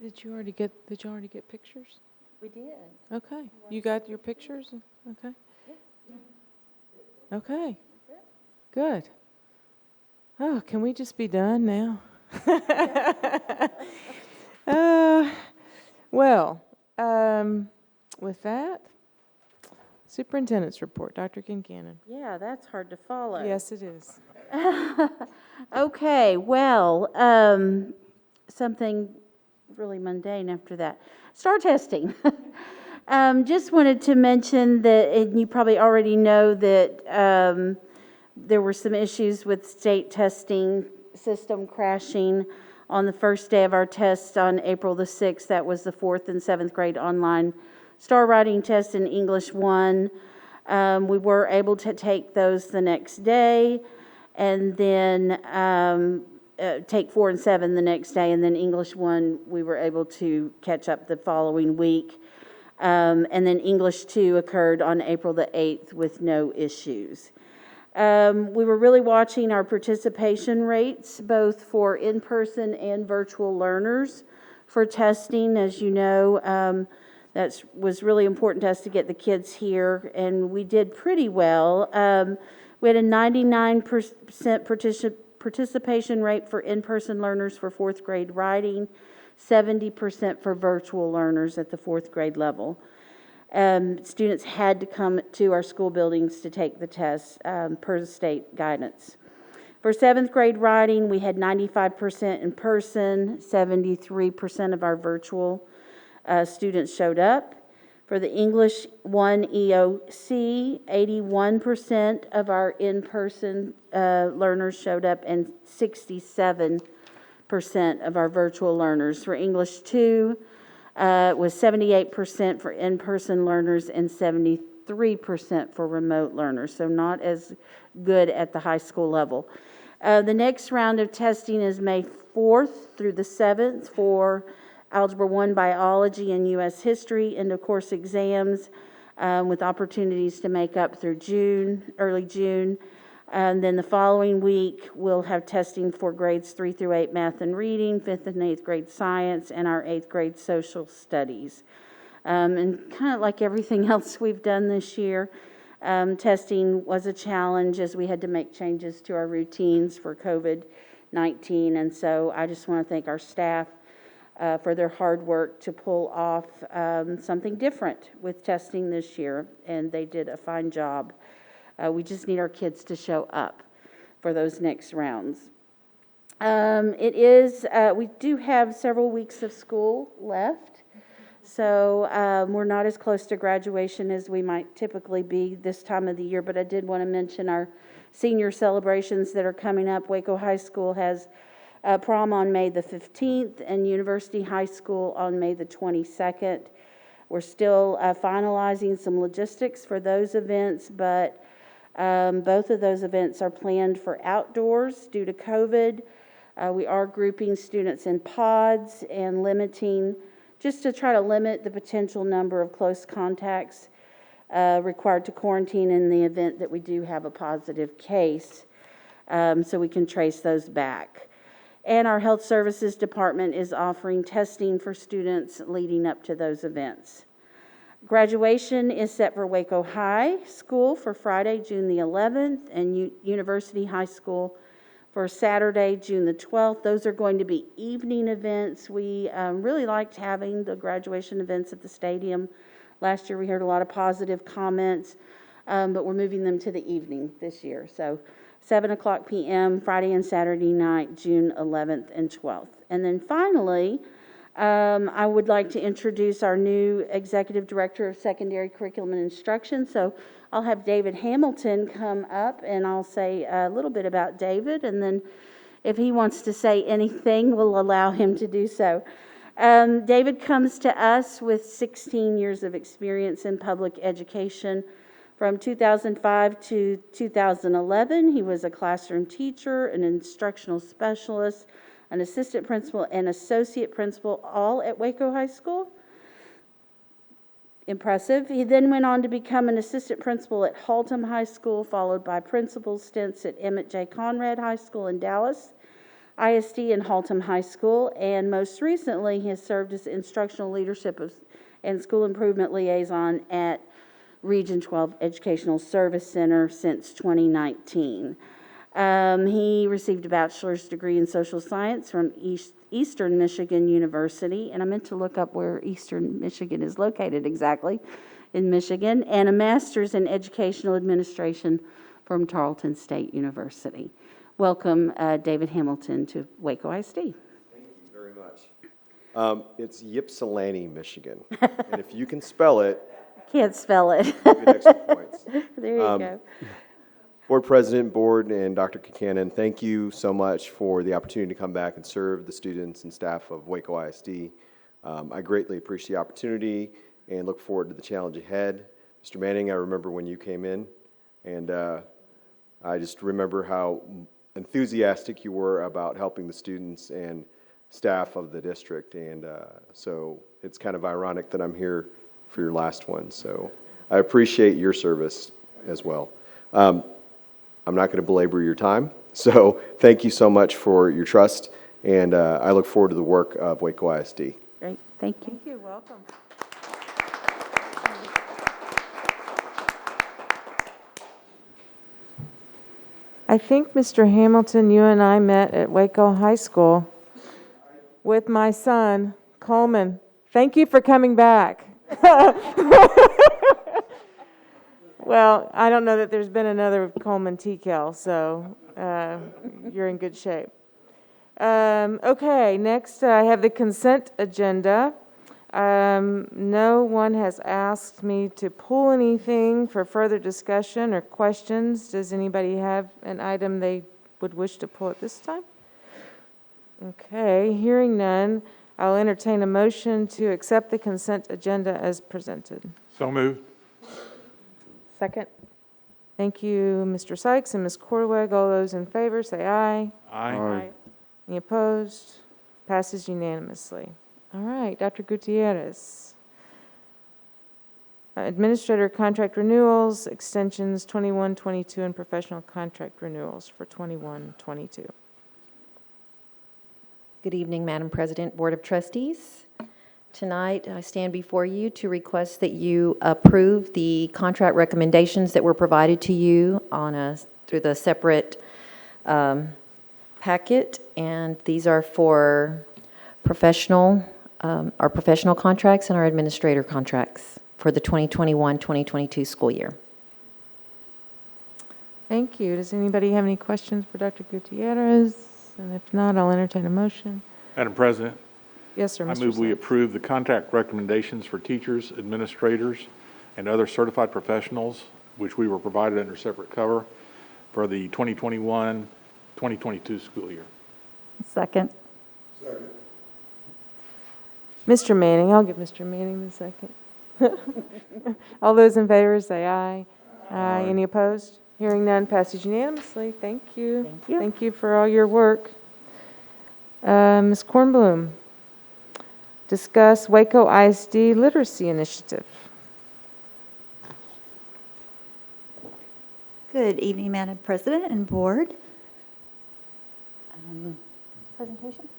Did you already get pictures? We did. Okay, you got your pictures? Okay. Okay, good. Oh, can we just be done now? Well, with that, superintendent's report, Dr. Kincannon. Yeah, that's hard to follow. Yes, it is. Okay, well, something really mundane after that. STAR testing. Just wanted to mention that, and you probably already know that there were some issues with state testing system crashing on the first day of our test on April the 6th. That was the 4th and 7th grade online STAR writing test in English 1. We were able to take those the next day, and then take 4 and 7 the next day, and then English 1 we were able to catch up the following week. And then English 2 occurred on April the 8th with no issues. We were really watching our participation rates, both for in-person and virtual learners for testing. As you know, that was really important to us to get the kids here, and we did pretty well. We had a 99% participation rate for in-person learners for 4th grade writing, 70% for virtual learners at the 4th grade level. Students had to come to our school buildings to take the test per the state guidance. For 7th grade writing, we had 95% in person, 73% of our virtual students showed up. For the English 1 EOC, 81% of our in-person learners showed up and 67% of our virtual learners. For English 2, it was 78% for in-person learners and 73% for remote learners, so not as good at the high school level. The next round of testing is May 4th through the 7th for Algebra 1 biology and U.S. history, end of course exams with opportunities to make up through June, early June. And then the following week, we'll have testing for grades 3 through 8 math and reading, 5th and 8th grade science, and our 8th grade social studies. And kind of like everything else we've done this year, testing was a challenge as we had to make changes to our routines for COVID-19. And so I just want to thank our staff for their hard work to pull off something different with testing this year, and they did a fine job. We just need our kids to show up for those next rounds. We do have several weeks of school left, so we're not as close to graduation as we might typically be this time of the year, but I did want to mention our senior celebrations that are coming up. Waco High School has prom on May the 15th and University High School on May the 22nd. We're still finalizing some logistics for those events, but both of those events are planned for outdoors due to COVID. We are grouping students in pods and just to try to limit the potential number of close contacts required to quarantine in the event that we do have a positive case, so we can trace those back. And our health services department is offering testing for students leading up to those events. Graduation is set for Waco High School for Friday, June the 11th, and University High School for Saturday, June the 12th. Those are going to be evening events. We really liked having the graduation events at the stadium. Last year we heard a lot of positive comments, but we're moving them to the evening this year. So 7 o'clock p.m., Friday and Saturday night, June 11th and 12th. And then finally, I would like to introduce our new Executive Director of Secondary Curriculum and Instruction. So I'll have David Hamilton come up, and I'll say a little bit about David, and then if he wants to say anything, we'll allow him to do so. David comes to us with 16 years of experience in public education. From 2005 to 2011, he was a classroom teacher, an instructional specialist, an assistant principal, and associate principal, all at Waco High School. Impressive. He then went on to become an assistant principal at Haltom High School, followed by principal stints at Emmett J. Conrad High School in Dallas, ISD and Haltom High School, and most recently he has served as instructional leadership and school improvement liaison at Region 12 Educational Service Center since 2019. He received a bachelor's degree in social science from Eastern Michigan University, and I meant to look up where Eastern Michigan is located exactly, in Michigan, and a master's in educational administration from Tarleton State University. Welcome, David Hamilton, to Waco ISD. Thank you very much. It's Ypsilanti, Michigan, and if you can spell it, Can't spell it. you get extra points. There you go. Board President, Board, and Dr. Concannon, thank you so much for the opportunity to come back and serve the students and staff of Waco ISD. I greatly appreciate the opportunity and look forward to the challenge ahead. Mr. Manning, I remember when you came in, and I just remember how enthusiastic you were about helping the students and staff of the district, and so it's kind of ironic that I'm here for your last one, so I appreciate your service as well. I'm not going to belabor your time, so thank you so much for your trust, and I look forward to the work of Waco ISD. Great, thank you. Thank you, welcome. I think, Mr. Hamilton, you and I met at Waco High School with my son, Coleman. Thank you for coming back. Well, I don't know that there's been another Coleman TCAL, so you're in good shape. Okay, next I have the consent agenda. No one has asked me to pull anything for further discussion or questions. Does anybody have an item they would wish to pull at this time? Okay, hearing none, I'll entertain a motion to accept the consent agenda as presented. So moved. Second? Thank you, Mr. Sykes and Ms. Corweg. All those in favor, say aye. Aye. Any opposed? Passes unanimously. All right, Dr. Gutierrez. Administrator contract renewals, extensions 21, 22, and professional contract renewals for 21, 22. Good evening, Madam President, Board of Trustees. Tonight, I stand before you to request that you approve the contract recommendations that were provided to you through the separate packet, and these are for our professional contracts and our administrator contracts for the 2021-2022 school year. Thank you. Does anybody have any questions for Dr. Gutierrez? And if not, I'll entertain a motion. Madam President, Yes, sir, I Mr. move we Sykes. approve the contract recommendations for teachers, administrators, and other certified professionals, which we were provided under separate cover for the 2021-2022 school year. Second. Mr. Manning, I'll give Mr. Manning the second. All those in favor say aye. Aye. Any opposed? Hearing none, passes unanimously. Thank you. Thank you. Thank you for all your work. Ms. Kornblum, discuss Waco ISD Literacy Initiative. Good evening, Madam President and Board. Presentation?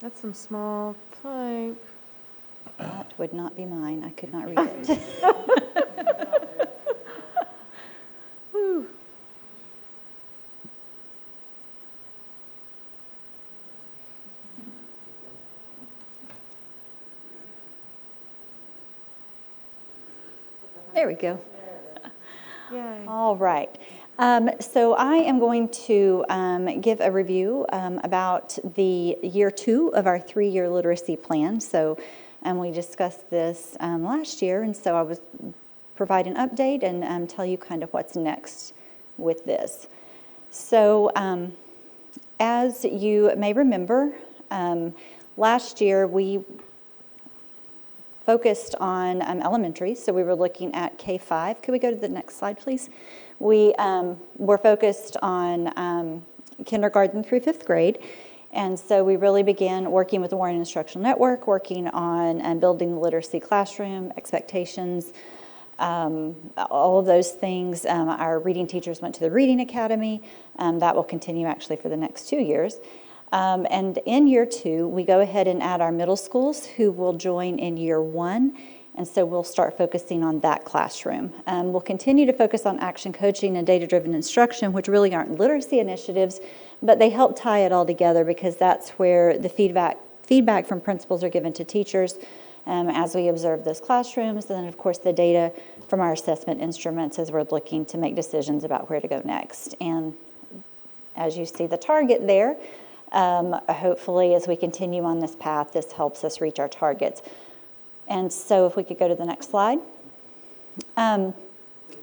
That's some small type. That would not be mine. I could not read it. There we go. Yay. All right. So I am going to give a review about the year 2 of our 3-year literacy plan. So we discussed this last year, and so I was provide an update and tell you kind of what's next with this. So as you may remember, last year we focused on elementary, so we were looking at K-5. Could we go to the next slide, please? We were focused on kindergarten through 5th grade, and so we really began working with the Warren Instructional Network, working on building the literacy classroom, expectations, all of those things. Our reading teachers went to the Reading Academy. That will continue actually for the next 2 years. And in year 2, we go ahead and add our middle schools who will join in year 1. And so we'll start focusing on that classroom. We'll continue to focus on action coaching and data-driven instruction, which really aren't literacy initiatives, but they help tie it all together because that's where the feedback from principals are given to teachers as we observe those classrooms. And then, of course, the data from our assessment instruments as we're looking to make decisions about where to go next. And as you see the target there, hopefully as we continue on this path, this helps us reach our targets. And so if we could go to the next slide. Do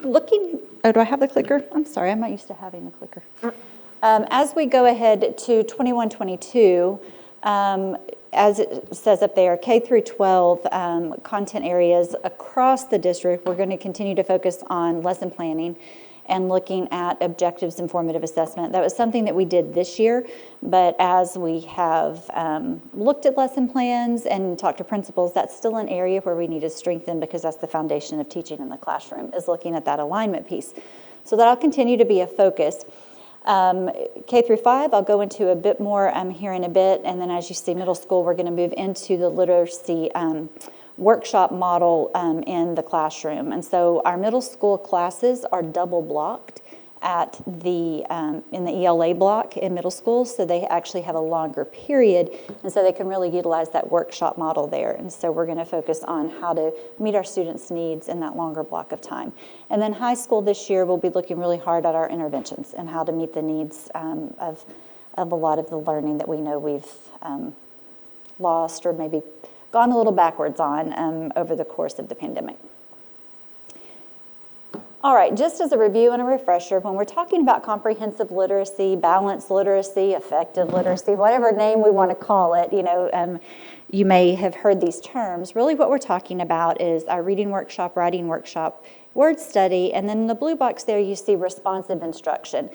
I have the clicker? I'm sorry, I'm not used to having the clicker. As we go ahead to 21-22, as it says up there, K through 12 content areas across the district, we're going to continue to focus on lesson planning and looking at objectives and formative assessment. That was something that we did this year, but as we have looked at lesson plans and talked to principals, that's still an area where we need to strengthen because that's the foundation of teaching in the classroom, is looking at that alignment piece. So that'll continue to be a focus. K through 5, I'll go into a bit more here in a bit, and then as you see middle school, we're going to move into the literacy workshop model in the classroom. And so our middle school classes are double blocked at the in the ELA block in middle school, so they actually have a longer period, and so they can really utilize that workshop model there. And so we're going to focus on how to meet our students' needs in that longer block of time. And then high school this year, we'll be looking really hard at our interventions and how to meet the needs of a lot of the learning that we know we've lost or maybe gone a little backwards on over the course of the pandemic. All right, just as a review and a refresher, when we're talking about comprehensive literacy, balanced literacy, effective literacy, whatever name we want to call it, you may have heard these terms. Really what we're talking about is our reading workshop, writing workshop, word study, and then in the blue box there you see responsive instruction.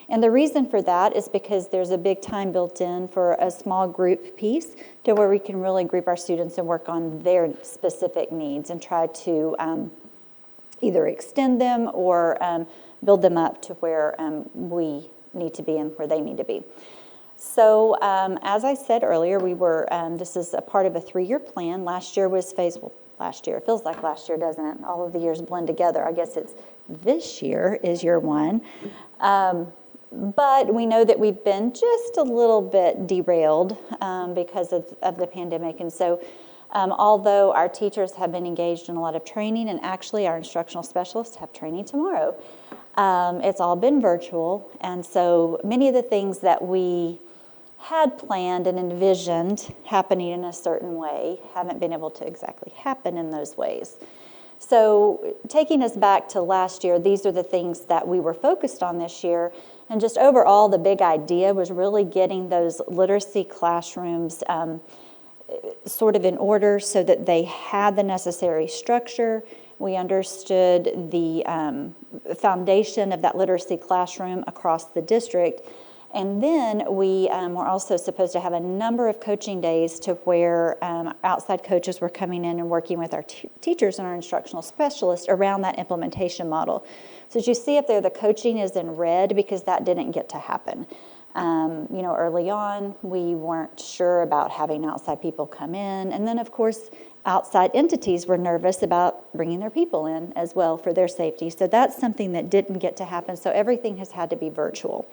And the reason for that is because there's a big time built in for a small group piece to where we can really group our students and work on their specific needs and try to either extend them or build them up to where we need to be and where they need to be. So as I said earlier, we were, this is a part of a 3-year plan. Last year was last year, it feels like last year, doesn't it? All of the years blend together. I guess it's this year is year 1. But we know that we've been just a little bit derailed because of the pandemic. And so although our teachers have been engaged in a lot of training, and actually our instructional specialists have training tomorrow, it's all been virtual. And so many of the things that we had planned and envisioned happening in a certain way haven't been able to exactly happen in those ways. So taking us back to last year, these are the things that we were focused on this year. And just overall, the big idea was really getting those literacy classrooms sort of in order so that they had the necessary structure. We understood the foundation of that literacy classroom across the district. And then we were also supposed to have a number of coaching days to where outside coaches were coming in and working with our teachers and our instructional specialists around that implementation model. So as you see up there, the coaching is in red because that didn't get to happen. Early on, we weren't sure about having outside people come in. And then, of course, outside entities were nervous about bringing their people in as well for their safety. So that's something that didn't get to happen. So everything has had to be virtual.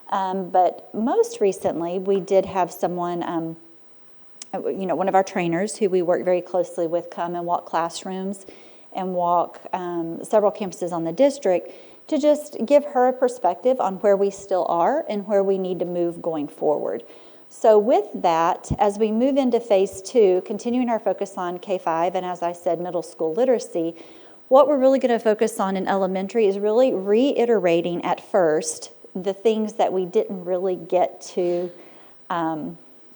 But most recently, we did have someone, one of our trainers who we work very closely with come and walk classrooms and walk several campuses on the district to just give her a perspective on where we still are and where we need to move going forward. So with that, as we move into phase 2, continuing our focus on K-5, and as I said, middle school literacy, what we're really going to focus on in elementary is really reiterating at first the things that we didn't really get to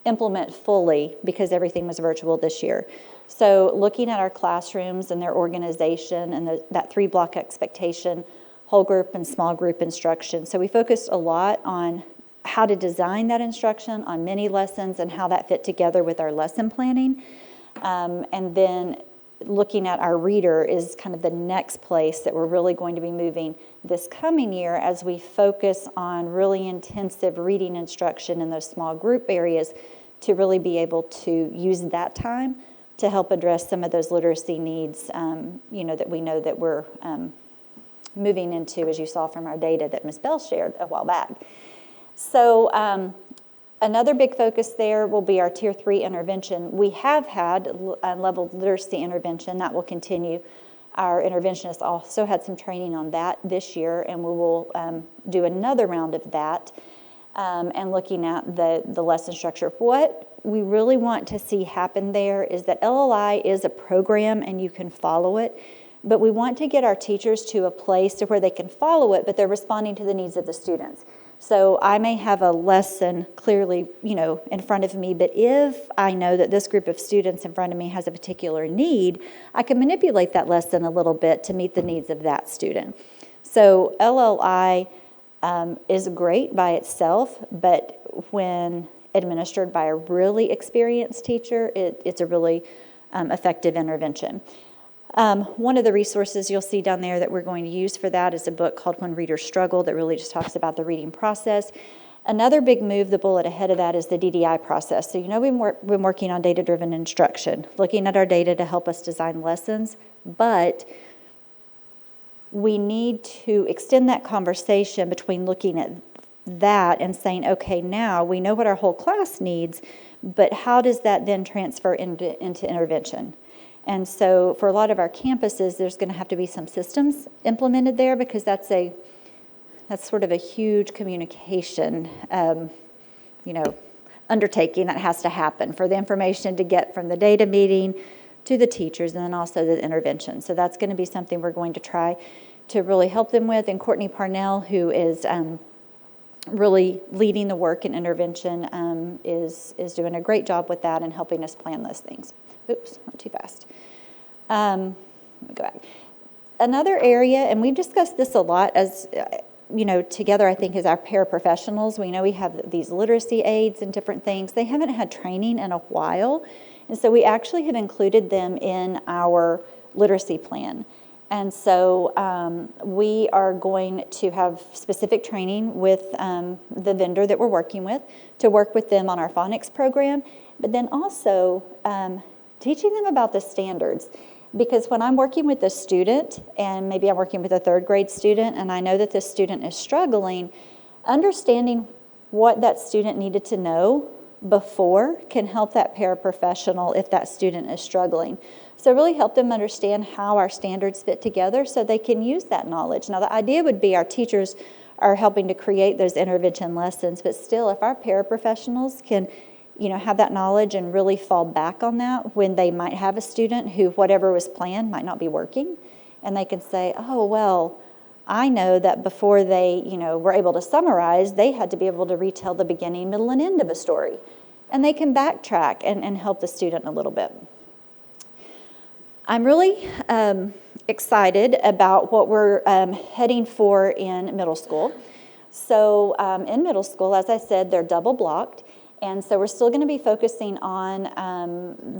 implement fully because everything was virtual this year. So looking at our classrooms and their organization and that 3-block expectation, whole group and small group instruction. So we focused a lot on how to design that instruction, on mini lessons, and how that fit together with our lesson planning. And then looking at our reader is kind of the next place that we're really going to be moving this coming year as we focus on really intensive reading instruction in those small group areas to really be able to use that time to help address some of those literacy needs, that we know that we're moving into, as you saw from our data that Ms. Bell shared a while back. So another big focus there will be our Tier 3 intervention. We have had level literacy intervention. That will continue. Our interventionists also had some training on that this year, and we will do another round of that and looking at the lesson structure. What we really want to see happen there is that LLI is a program and you can follow it, but we want to get our teachers to a place to where they can follow it, but they're responding to the needs of the students. So I may have a lesson clearly, in front of me, but if I know that this group of students in front of me has a particular need, I can manipulate that lesson a little bit to meet the needs of that student. So LLI is great by itself, but when administered by a really experienced teacher, it's a really effective intervention. One of the resources you'll see down there that we're going to use for that is a book called When Readers Struggle that really just talks about the reading process. Another big move, the bullet ahead of that, is the DDI process. So we've been working on data-driven instruction, looking at our data to help us design lessons, but we need to extend that conversation between looking at that and saying, okay, now we know what our whole class needs, but how does that then transfer into intervention? And so for a lot of our campuses, there's going to have to be some systems implemented there because that's sort of a huge communication, undertaking that has to happen for the information to get from the data meeting to the teachers and then also the intervention. So that's going to be something we're going to try to really help them with. And Courtney Parnell, who is really leading the work in intervention, is doing a great job with that and helping us plan those things. Oops, not too fast. Let me go back. Another area, and we've discussed this a lot as, together I think is our paraprofessionals. We know we have these literacy aides and different things. They haven't had training in a while, and so we actually have included them in our literacy plan. And so we are going to have specific training with the vendor that we're working with to work with them on our phonics program, but then also teaching them about the standards. Because when I'm working with a student, and maybe I'm working with a 3rd grade student, and I know that this student is struggling, understanding what that student needed to know before can help that paraprofessional if that student is struggling. So really help them understand how our standards fit together so they can use that knowledge. Now the idea would be our teachers are helping to create those intervention lessons, but still if our paraprofessionals can have that knowledge and really fall back on that when they might have a student who whatever was planned might not be working. And they can say, oh, well, I know that before they, were able to summarize, they had to be able to retell the beginning, middle, and end of a story. And they can backtrack and help the student a little bit. I'm really excited about what we're heading for in middle school. So in middle school, as I said, they're double blocked. And so we're still going to be focusing on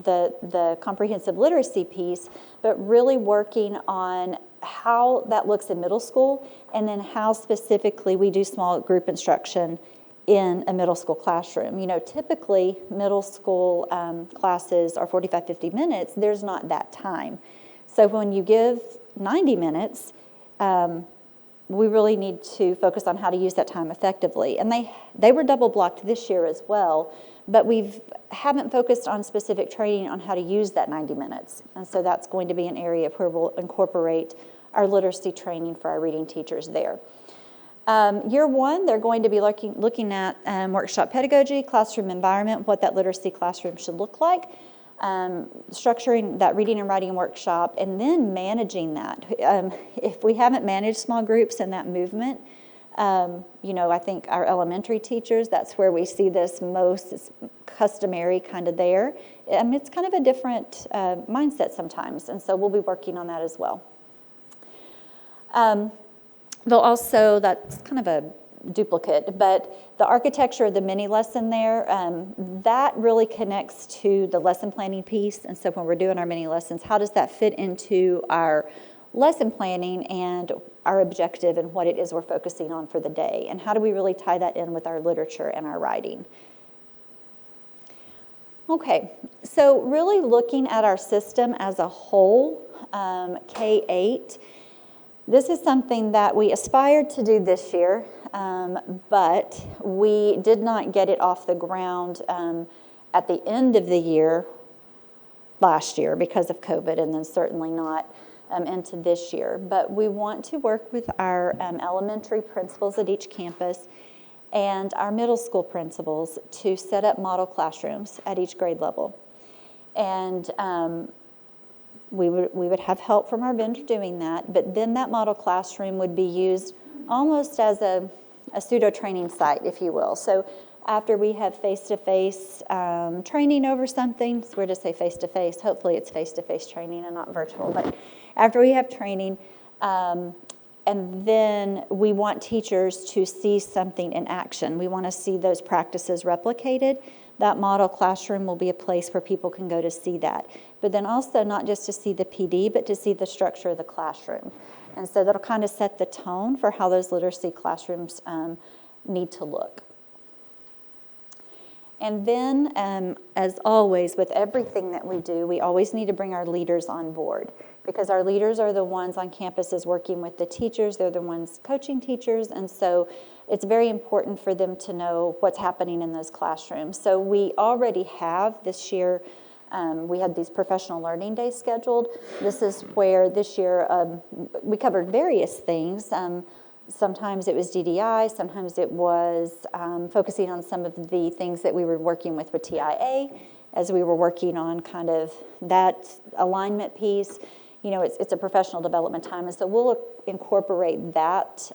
the comprehensive literacy piece, but really working on how that looks in middle school and then how specifically we do small group instruction in a middle school classroom. Typically middle school classes are 45, 50 minutes. There's not that time. So when you give 90 minutes, we really need to focus on how to use that time effectively. And they were double blocked this year as well, but haven't focused on specific training on how to use that 90 minutes. And so that's going to be an area where we'll incorporate our literacy training for our reading teachers there. Year one, they're going to be looking at workshop pedagogy, classroom environment, what that literacy classroom should look like, structuring that reading and writing workshop, and then managing that. If we haven't managed small groups in that movement, I think our elementary teachers, that's where we see this most. It's customary kind of there. It's kind of a different mindset sometimes, and so we'll be working on that as well. They'll also, that's kind of a duplicate, but the architecture of the mini lesson there, that really connects to the lesson planning piece. And so when we're doing our mini lessons, how does that fit into our lesson planning and our objective and what it is we're focusing on for the day? And how do we really tie that in with our literature and our writing? Okay, so really looking at our system as a whole, K-8, this is something that we aspired to do this year, but we did not get it off the ground at the end of the year last year because of COVID, and then certainly not into this year. But we want to work with our elementary principals at each campus and our middle school principals to set up model classrooms at each grade level. And we would have help from our vendor doing that, but then that model classroom would be used almost as a pseudo-training site, if you will. So after we have face-to-face training over something, so we're to say face-to-face, hopefully it's face-to-face training and not virtual, but after we have training, and then we want teachers to see something in action. We want to see those practices replicated. That model classroom will be a place where people can go to see that. But then also not just to see the PD, but to see the structure of the classroom. And so that'll kind of set the tone for how those literacy classrooms need to look. And then, as always, with everything that we do, we always need to bring our leaders on board, because our leaders are the ones on campuses working with the teachers. They're the ones coaching teachers, and so it's very important for them to know what's happening in those classrooms. So we already have this year, we had these professional learning days scheduled. This is where this year we covered various things. Sometimes it was DDI, sometimes it was focusing on some of the things that we were working with TIA as we were working on kind of that alignment piece. It's a professional development time, and so we'll incorporate that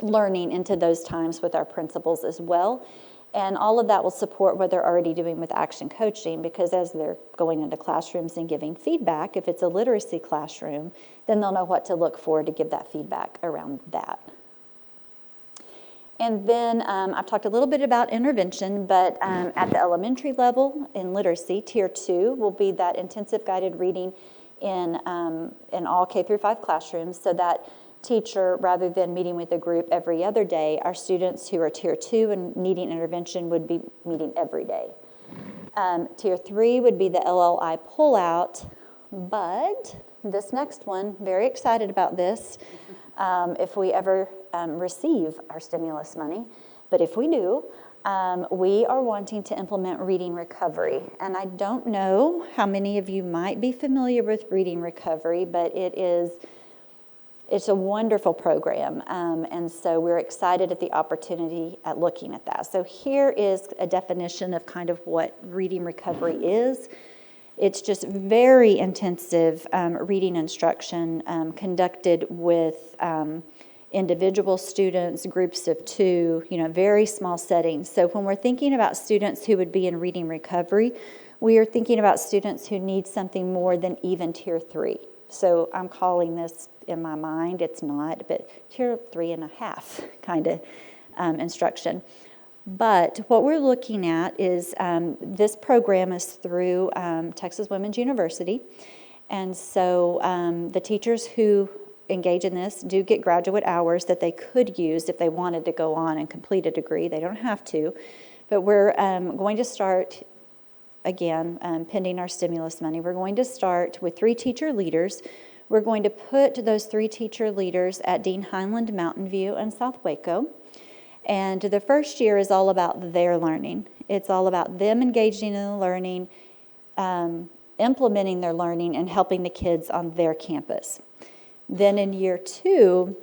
learning into those times with our principals as well. And all of that will support what they're already doing with action coaching, because as they're going into classrooms and giving feedback, if it's a literacy classroom, then they'll know what to look for to give that feedback around that. And then I've talked a little bit about intervention, but at the elementary level in literacy, Tier 2 will be that intensive guided reading in all K through 5 classrooms, so that teacher, rather than meeting with a group every other day, our students who are Tier 2 and needing intervention would be meeting every day. Tier 3 would be the LLI pullout, but this next one, very excited about this, if we ever receive our stimulus money, but if we do, we are wanting to implement reading recovery. And I don't know how many of you might be familiar with reading recovery, but it's a wonderful program, and so we're excited at the opportunity at looking at that. So here is a definition of kind of what reading recovery is. It's just very intensive reading instruction conducted with individual students, groups of 2, very small settings. So when we're thinking about students who would be in reading recovery, we are thinking about students who need something more than even Tier 3. So I'm calling this, in my mind, it's not, but Tier 3.5 kind of instruction. But what we're looking at is this program is through Texas Women's University. And so the teachers who engage in this do get graduate hours that they could use if they wanted to go on and complete a degree. They don't have to. But we're going to start, again, pending our stimulus money, we're going to start with 3 teacher leaders. We're going to put those 3 teacher leaders at Dean Highland, Mountain View, and South Waco. And the first year is all about their learning. It's all about them engaging in the learning, implementing their learning, and helping the kids on their campus. Then in year 2,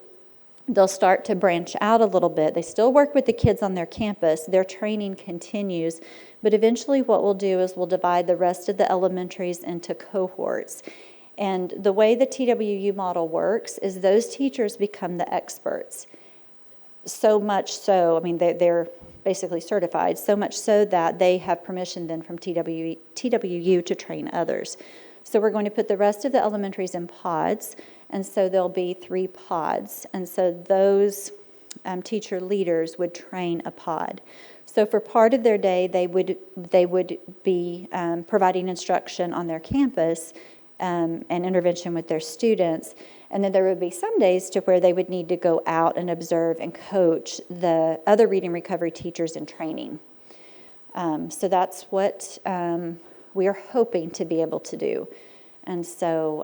they'll start to branch out a little bit. They still work with the kids on their campus. Their training continues. But eventually what we'll do is we'll divide the rest of the elementaries into cohorts. And the way the TWU model works is those teachers become the experts. So much so, I mean, they're basically certified, so much so that they have permission then from TWU to train others. So we're going to put the rest of the elementaries in pods, and so there'll be 3 pods. And so those teacher leaders would train a pod. So for part of their day, they would be providing instruction on their campus and intervention with their students. And then there would be some days to where they would need to go out and observe and coach the other reading recovery teachers in training. So that's what we are hoping to be able to do. And so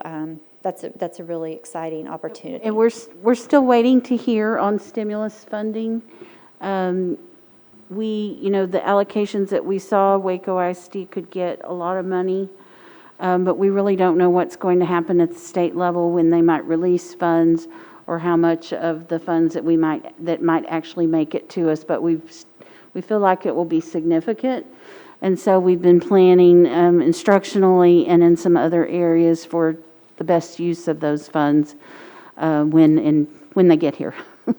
that's a really exciting opportunity. And we're still waiting to hear on stimulus funding. The allocations that we saw, Waco ISD could get a lot of money, but we really don't know what's going to happen at the state level when they might release funds or how much of the funds that might actually make it to us. But we feel like it will be significant. And so we've been planning instructionally and in some other areas for the best use of those funds when they get here. Yeah.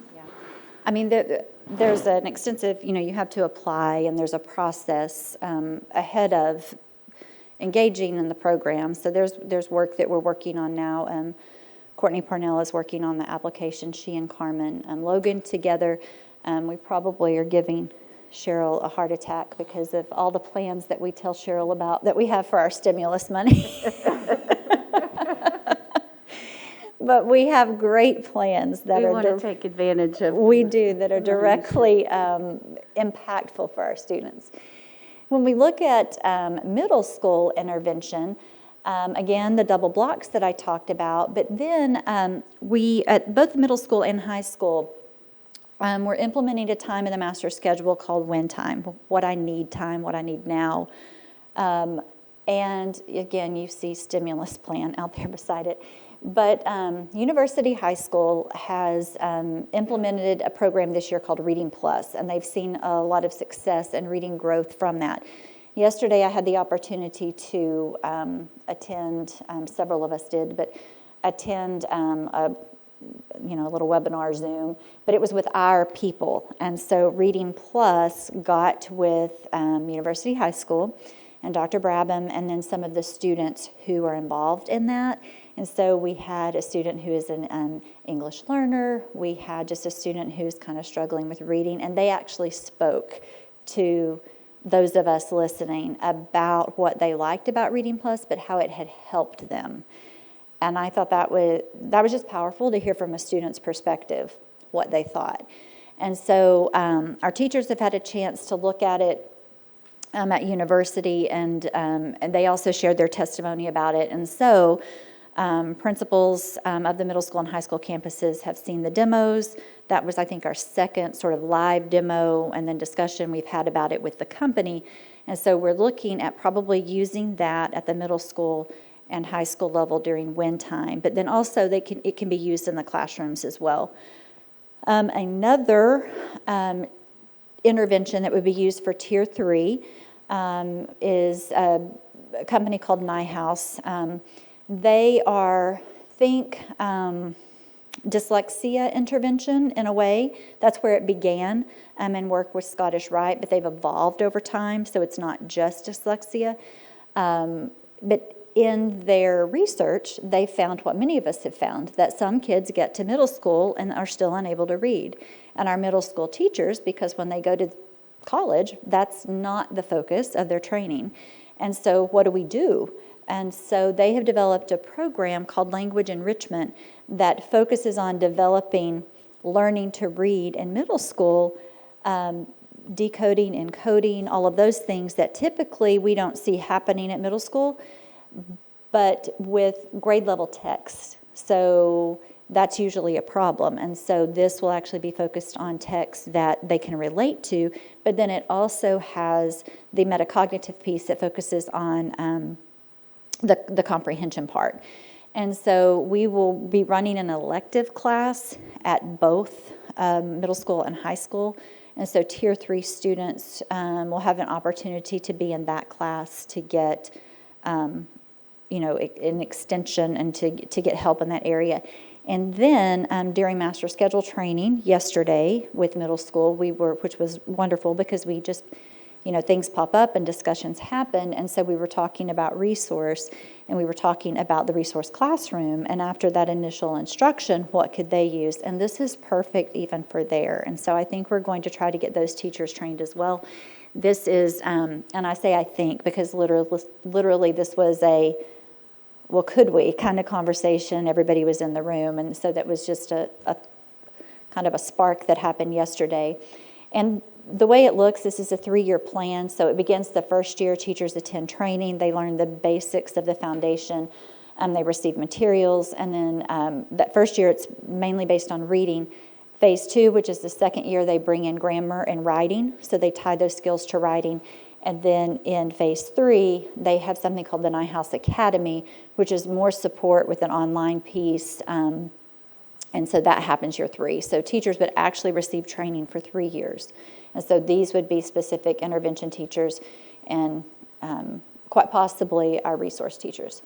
I mean, there's an extensive, you have to apply, and there's a process ahead of engaging in the program. So there's work that we're working on now. Courtney Parnell is working on the application. She and Carmen Logan together. We probably are giving Cheryl a heart attack because of all the plans that we tell Cheryl about that we have for our stimulus money. But we have great plans that we want to take advantage of. We do, that are directly impactful for our students. When we look at middle school intervention, again, the double blocks that I talked about, but then we, at both middle school and high school, we're implementing a time in the master schedule called When Time, what I need now. And again, you see stimulus plan out there beside it. But University High School has implemented a program this year called Reading Plus, and they've seen a lot of success and reading growth from that. Yesterday, I had the opportunity to attend, several of us did, but attend a little webinar Zoom, but it was with our people. And so Reading Plus got with University High School and Dr. Brabham, and then some of the students who are involved in that. And so we had a student who is an English learner. We had just a student who's kind of struggling with reading, and they actually spoke to those of us listening about what they liked about Reading Plus, but how it had helped them. And I thought that was just powerful to hear from a student's perspective, what they thought. And so our teachers have had a chance to look at it at university, and they also shared their testimony about it. And so principals of the middle school and high school campuses have seen the demos. That was, I think, our second sort of live demo and then discussion we've had about it with the company. And so we're looking at probably using that at the middle school and high school level during When Time. But then also it can be used in the classrooms as well. Another intervention that would be used for Tier 3 is a company called NIHouse. They are, dyslexia intervention in a way. That's where it began, and work with Scottish Rite, but they've evolved over time, so it's not just dyslexia. But in their research, they found what many of us have found, that some kids get to middle school and are still unable to read. And our middle school teachers, because when they go to college, that's not the focus of their training. And so what do we do? And so they have developed a program called Language Enrichment that focuses on developing learning to read in middle school, decoding, encoding, all of those things that typically we don't see happening at middle school, but with grade level text. So that's usually a problem. And so this will actually be focused on text that they can relate to, but then it also has the metacognitive piece that focuses on the comprehension part. And so we will be running an elective class at both middle school and high school. And so Tier 3 students will have an opportunity to be in that class to get, an extension and to get help in that area. And then during master schedule training yesterday with middle school, which was wonderful because we just, things pop up and discussions happen. And so we were talking about resource, and we were talking about the resource classroom. And after that initial instruction, what could they use? And this is perfect even for there. And so I think we're going to try to get those teachers trained as well. This is, and I say I think because literally this was a, well, could we kind of conversation. Everybody was in the room. And so that was just a kind of a spark that happened yesterday. And the way it looks, this is a 3-year plan. So it begins the first year, teachers attend training. They learn the basics of the foundation. They receive materials. And then that first year, it's mainly based on reading. Phase 2, which is the second year, they bring in grammar and writing. So they tie those skills to writing. And then in phase 3, they have something called the Nyhouse Academy, which is more support with an online piece. And so that happens year 3. So teachers would actually receive training for 3 years. And so these would be specific intervention teachers and quite possibly our resource teachers.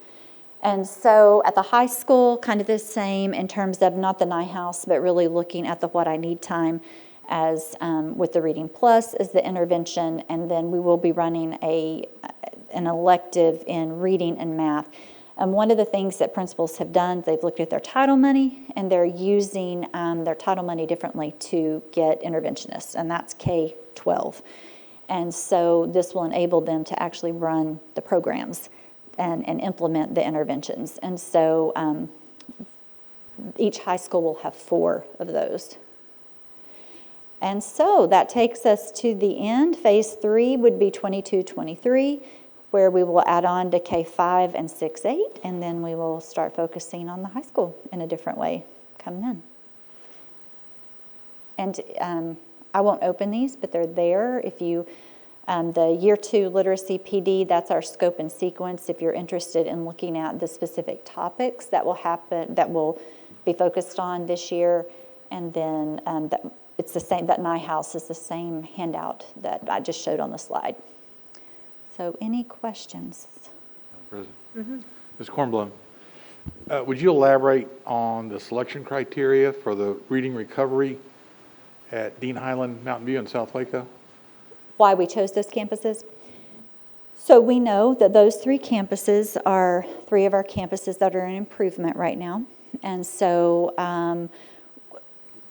And so at the high school, kind of the same in terms of not the Nyhouse, but really looking at the what I need time as with the Reading Plus as the intervention. And then we will be running an elective in reading and math. One of the things that principals have done, they've looked at their title money, and they're using their title money differently to get interventionists, and that's K-12. And so this will enable them to actually run the programs and implement the interventions. And so each high school will have 4 of those. And so that takes us to the end. Phase 3 would be 22-23. Where we will add on to K-5 and 6-8, and then we will start focusing on the high school in a different way come then. And I won't open these, but they're there. If you, the Year 2 Literacy PD, that's our scope and sequence. If you're interested in looking at the specific topics that will happen, that will be focused on this year, and then it's the same, that Nyhouse is the same handout that I just showed on the slide. So any questions? President. Ms. Kornblum, would you elaborate on the selection criteria for the reading recovery at Dean Highland, Mountain View, and South Waco? Why we chose those campuses? So we know that those 3 campuses are 3 of our campuses that are in improvement right now. And so,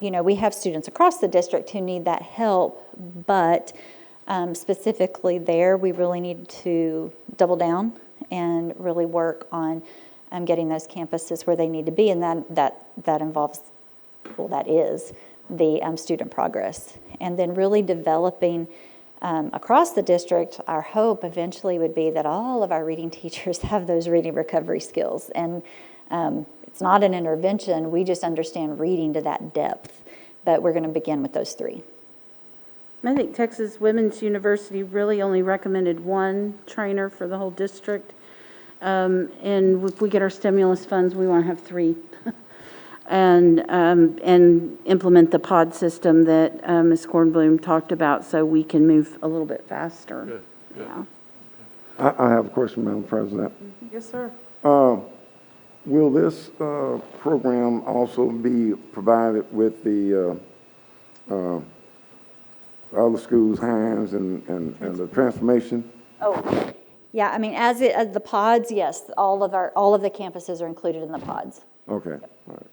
we have students across the district who need that help, but specifically there, we really need to double down and really work on getting those campuses where they need to be, and that involves, well, that is the student progress. And then really developing across the district, our hope eventually would be that all of our reading teachers have those reading recovery skills. And it's not an intervention, we just understand reading to that depth, but we're going to begin with those 3. I think Texas Women's University really only recommended 1 trainer for the whole district. And if we get our stimulus funds, we want to have 3. and implement the pod system that Ms. Kornblum talked about so we can move a little bit faster. Good. Yeah. I have a question, Madam President. Yes, sir. Will this program also be provided with the other schools' hands and the transformation? Oh, yeah, I mean, as the pods, yes, all of the campuses are included in the pods. Okay, all right.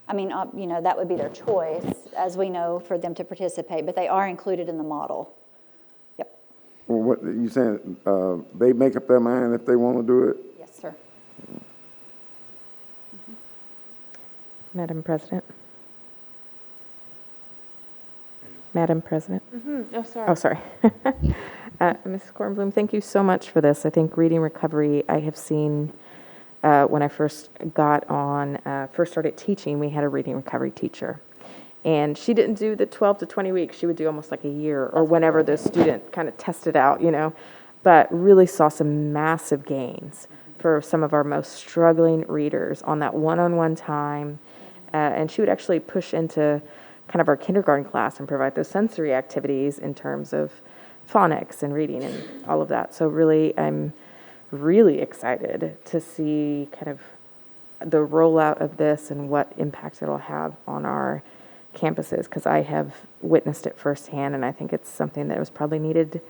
I mean, that would be their choice, as we know, for them to participate, but they are included in the model. Yep. Well, what you saying? They make up their mind if they want to do it? Yes, sir. Madam President. Madam President. Oh, sorry. Oh, sorry. Ms. Kornblum, thank you so much for this. I think reading recovery, I have seen when I first started teaching, we had a reading recovery teacher. And she didn't do the 12 to 20 weeks. She would do almost like a year or whenever the student kind of tested out, but really saw some massive gains for some of our most struggling readers on that one-on-one time. And she would actually push into kind of our kindergarten class and provide those sensory activities in terms of phonics and reading and all of that. So really, I'm really excited to see kind of the rollout of this and what impact it'll have on our campuses, because I have witnessed it firsthand, and I think it's something that was probably needed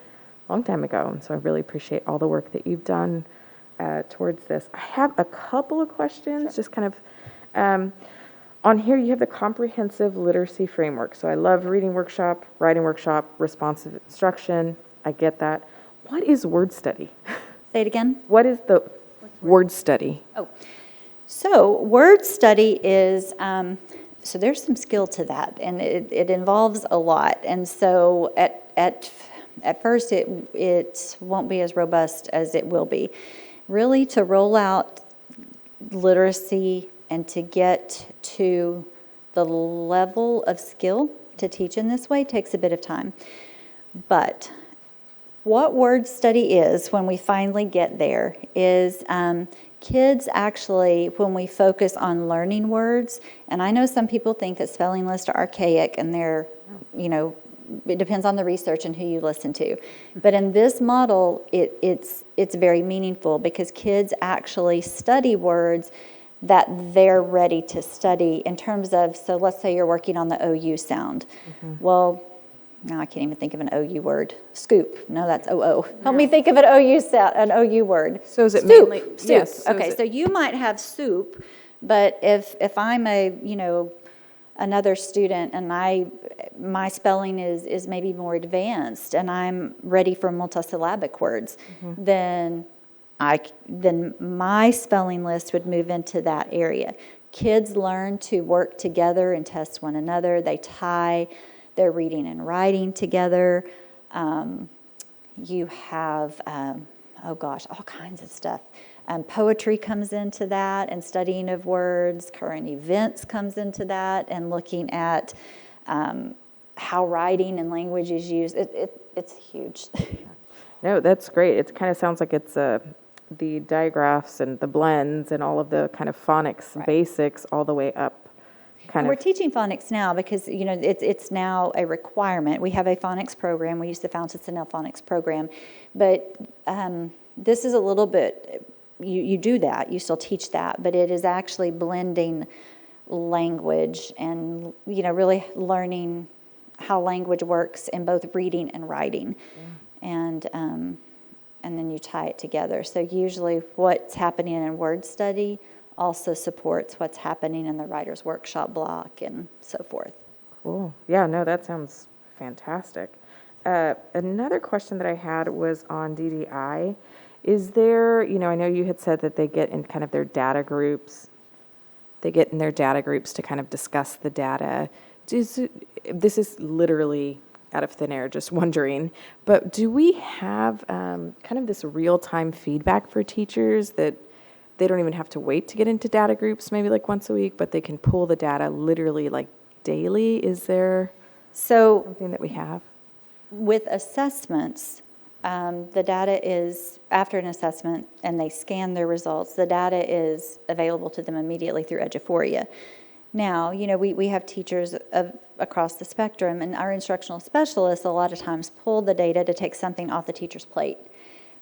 a long time ago. And so I really appreciate all the work that you've done towards this. I have a couple of questions, just kind of on here. You have the comprehensive literacy framework. So I love reading workshop, writing workshop, responsive instruction. I get that. What is word study? Say it again. What is the word study? Oh, so word study is, so there's some skill to that, and it involves a lot. And so at first it won't be as robust as it will be. Really, to roll out literacy and to get to the level of skill to teach in this way takes a bit of time. But what word study is, when we finally get there, is kids actually, when we focus on learning words, and I know some people think that spelling lists are archaic and they're, it depends on the research and who you listen to. But in this model, it's very meaningful, because kids actually study words that they're ready to study in terms of, so let's say you're working on the OU sound. Well, now I can't even think of an OU word. Scoop. No, that's OO. Help me think of an OU word. So is it Soup. mainly? Soup. Yes. Okay, so you might have soup, but if I'm another student and my spelling is maybe more advanced and I'm ready for multisyllabic words, then my spelling list would move into that area. Kids learn to work together and test one another. They tie their reading and writing together. You have, all kinds of stuff. Poetry comes into that, and studying of words. Current events comes into that, and looking at how writing and language is used. It's huge. No, that's great. It kind of sounds like it's the digraphs and the blends and all of the kind of phonics basics all the way up. And we're teaching phonics now because, it's now a requirement. We have a phonics program. We use the Fountain Citadel phonics program. But this is a little bit, you do that. You still teach that. But it is actually blending language and, really learning how language works in both reading and writing. And then you tie it together. So usually what's happening in word study also supports what's happening in the writer's workshop block and so forth. Cool. Yeah, no, that sounds fantastic. Another question that I had was on DDI. Is there, I know you had said that they get in kind of their data groups. They get in their data groups to kind of discuss the data. This is literally out of thin air, just wondering, but do we have kind of this real-time feedback for teachers that they don't even have to wait to get into data groups maybe like once a week, but they can pull the data literally like daily? Is there something that we have? With assessments, the data is, after an assessment and they scan their results, the data is available to them immediately through Eduphoria. Now, we have teachers across the spectrum, and our instructional specialists a lot of times pull the data to take something off the teacher's plate.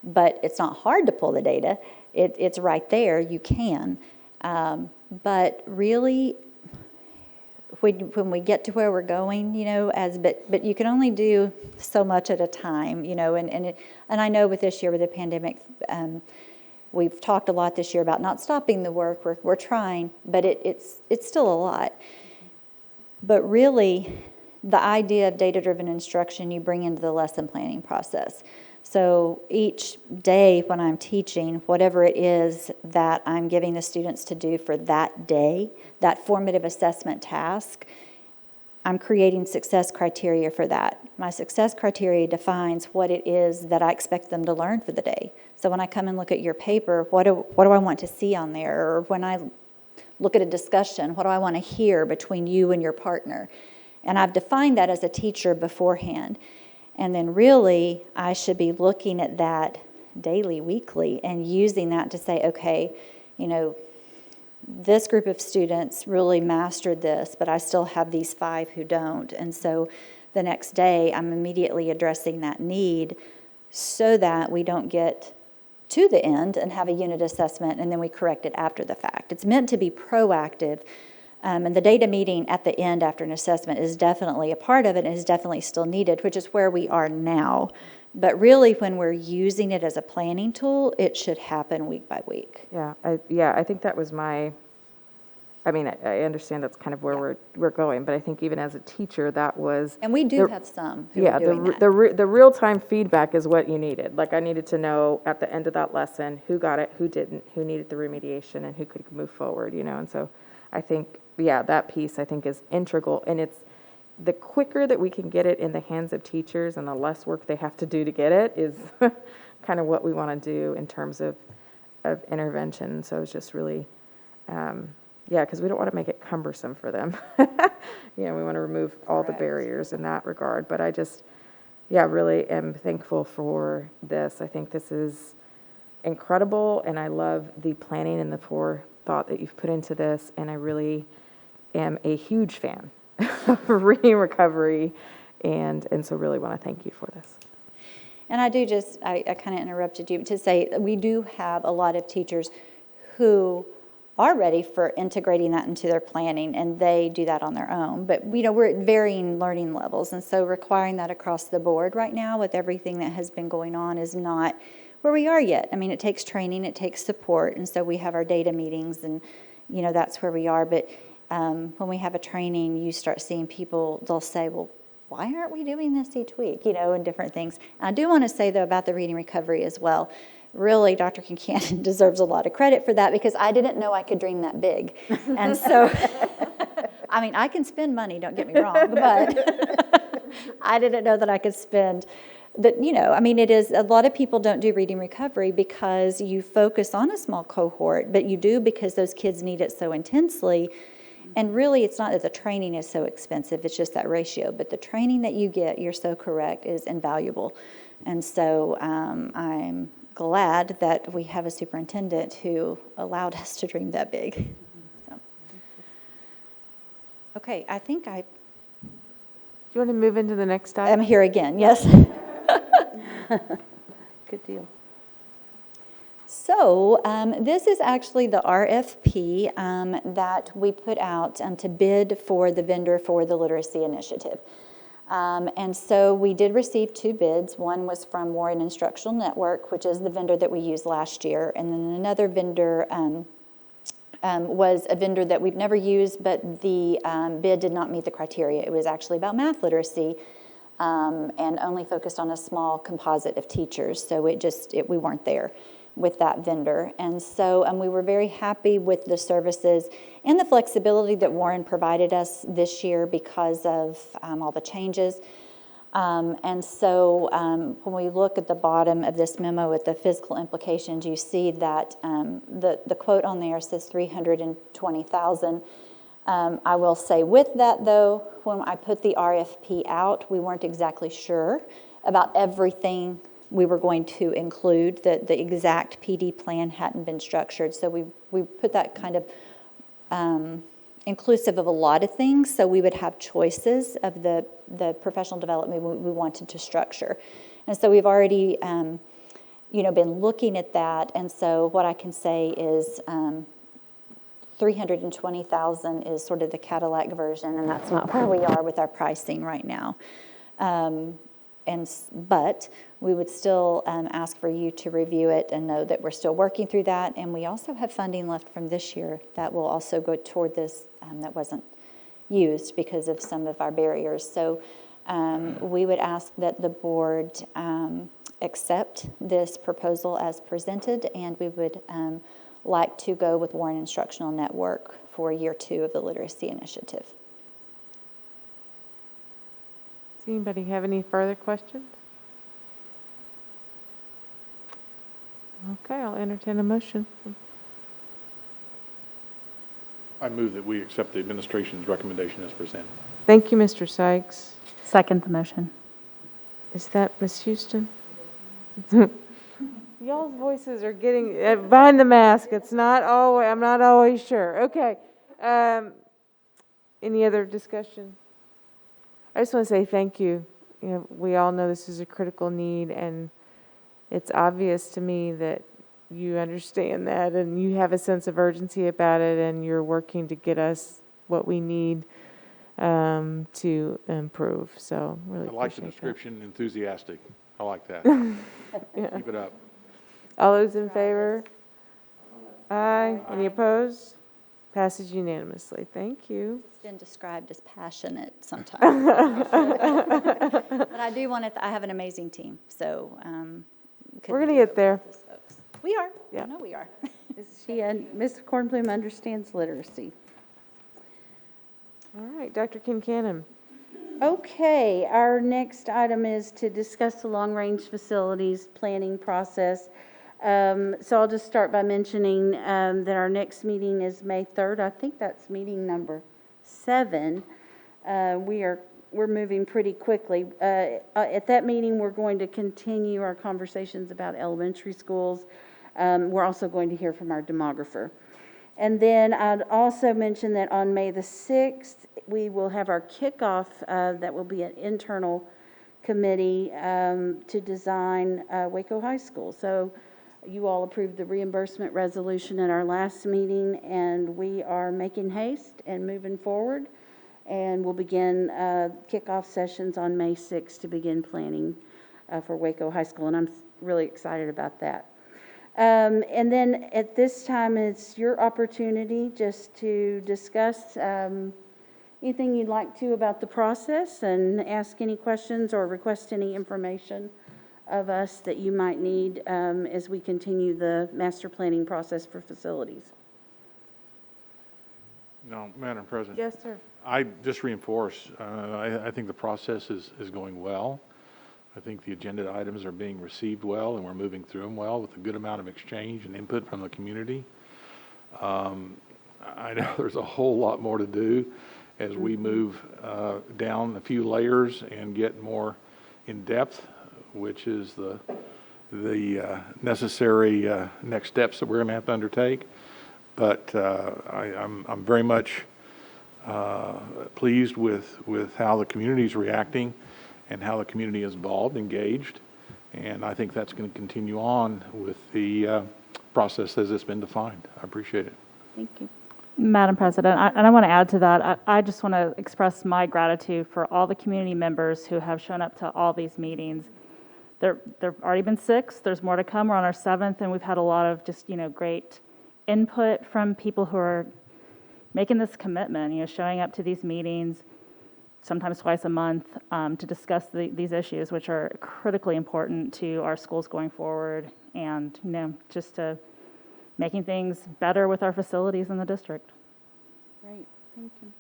But it's not hard to pull the data. It's right there. You can. But really, when we get to where we're going, but you can only do so much at a time, and I know with this year with the pandemic, we've talked a lot this year about not stopping the work. We're trying, but it's still a lot. But really, the idea of data-driven instruction you bring into the lesson planning process. So each day when I'm teaching, whatever it is that I'm giving the students to do for that day, that formative assessment task, I'm creating success criteria for that. My success criteria defines what it is that I expect them to learn for the day. So when I come and look at your paper, what do I want to see on there? Or when I look at a discussion, what do I want to hear between you and your partner? And I've defined that as a teacher beforehand. And then really, I should be looking at that daily, weekly, and using that to say, okay, you know, this group of students really mastered this, but I still have these 5 who don't. And so the next day, I'm immediately addressing that need so that we don't get to the end and have a unit assessment and then we correct it after the fact. It's meant to be proactive. And the data meeting at the end after an assessment is definitely a part of it and is definitely still needed, which is where we are now. But really, when we're using it as a planning tool, it should happen week by week. Yeah, I think that was I understand that's kind of where we're going, but I think even as a teacher, that was. And we do have some who Yeah, are doing that. the real-time feedback is what you needed. Like, I needed to know at the end of that lesson who got it, who didn't, who needed the remediation, and who could move forward, you know? And so I think, yeah, that piece I think is integral, and it's the quicker that we can get it in the hands of teachers and the less work they have to do to get it is kind of what we want to do in terms of intervention. So it's just really, yeah, because we don't want to make it cumbersome for them. You know, we want to remove all the barriers in that regard. But I just, yeah, really am thankful for this. I think this is incredible, and I love the planning and the forethought that you've put into this, and I really am a huge fan of reading recovery, and so really want to thank you for this. And I do I kind of interrupted you to say that we do have a lot of teachers who are ready for integrating that into their planning, and they do that on their own. But, you know, we're at varying learning levels, and so requiring that across the board right now with everything that has been going on is not where we are yet. I mean, it takes training, it takes support, and so we have our data meetings, and, you know, that's where we are. But when we have a training, you start seeing people, they'll say, well, why aren't we doing this each week, you know, and different things. And I do want to say, though, about the reading recovery as well. Really, Dr. Kincannon deserves a lot of credit for that because I didn't know I could dream that big. And so, I mean, I can spend money, don't get me wrong, but I didn't know that I could spend that, you know, I mean, it is, a lot of people don't do reading recovery because you focus on a small cohort, but you do because those kids need it so intensely. And really, it's not that the training is so expensive, it's just that ratio. But the training that you get, you're so correct, is invaluable. And so I'm glad that we have a superintendent who allowed us to dream that big. So. Okay, I think Do you want to move into the next item? I'm here again, yes. Good deal. So this is actually the RFP that we put out to bid for the vendor for the literacy initiative. And so we did receive 2 bids. One was from Warren Instructional Network, which is the vendor that we used last year. And then another vendor was a vendor that we've never used, but the bid did not meet the criteria. It was actually about math literacy and only focused on a small composite of teachers. So we weren't there with that vendor. And so we were very happy with the services and the flexibility that Warren provided us this year because of all the changes. And so when we look at the bottom of this memo at the physical implications, you see that the quote on there says $320,000. I will say with that, though, when I put the RFP out, we weren't exactly sure about everything we were going to include. The exact PD plan hadn't been structured, so we put that kind of inclusive of a lot of things, so we would have choices of the professional development we wanted to structure. And so we've already been looking at that, and so what I can say is $320,000 is sort of the Cadillac version, and that's not where we are with our pricing right now. But we would still ask for you to review it and know that we're still working through that. And we also have funding left from this year that will also go toward this that wasn't used because of some of our barriers. So we would ask that the board accept this proposal as presented, and we would like to go with Warren Instructional Network for year 2 of the literacy initiative. Does anybody have any further questions? Okay, I'll entertain a motion. I move that we accept the administration's recommendation as presented. Thank you, Mr. Sykes. Second the motion. Is that Ms. Houston? Y'all's voices are getting, behind the mask, it's not always, I'm not always sure. Okay. Any other discussion? I just want to say thank you. You know, we all know this is a critical need, and it's obvious to me that you understand that, and you have a sense of urgency about it, and you're working to get us what we need to improve. So really I like the appreciate that. description, enthusiastic. I like that. Yeah. Keep it up. All those in favor? Aye. Any opposed? Passes unanimously. Thank you. It's been described as passionate sometimes. But I do want to, I have an amazing team, so. We're gonna get there. We are. Yeah. I know we are. Mr. Kornblum understands literacy. All right, Dr. Kincannon. Okay, our next item is to discuss the long-range facilities planning process. So I'll just start by mentioning that our next meeting is May 3rd. I think that's meeting number 7. We're moving pretty quickly. At that meeting, we're going to continue our conversations about elementary schools. We're also going to hear from our demographer. And then I'd also mention that on May the 6th, we will have our kickoff, that will be an internal committee to design Waco High School. So you all approved the reimbursement resolution at our last meeting, and we are making haste and moving forward. And we'll begin kickoff sessions on May 6th to begin planning for Waco High School, and I'm really excited about that. And then at this time, it's your opportunity just to discuss anything you'd like to about the process and ask any questions or request any information of us that you might need as we continue the master planning process for facilities. No, Madam President. Yes, sir. I just reinforce, I think the process is going well. I think the agenda items are being received well, and we're moving through them well with a good amount of exchange and input from the community. I know there's a whole lot more to do as we move down a few layers and get more in depth, which is the necessary next steps that we're going to have to undertake. But I'm very much pleased with how the community is reacting and how the community is involved, engaged, and I think that's going to continue on with the process as it's been defined. I appreciate it. Thank you. Madam President, and I want to add to that, I just want to express my gratitude for all the community members who have shown up to all these meetings. There have already been 6, there's more to come, we're on our 7th, and we've had a lot of just, great input from people who are making this commitment, showing up to these meetings, sometimes twice a month, to discuss these issues, which are critically important to our schools going forward, and just to making things better with our facilities in the district. Great, thank you.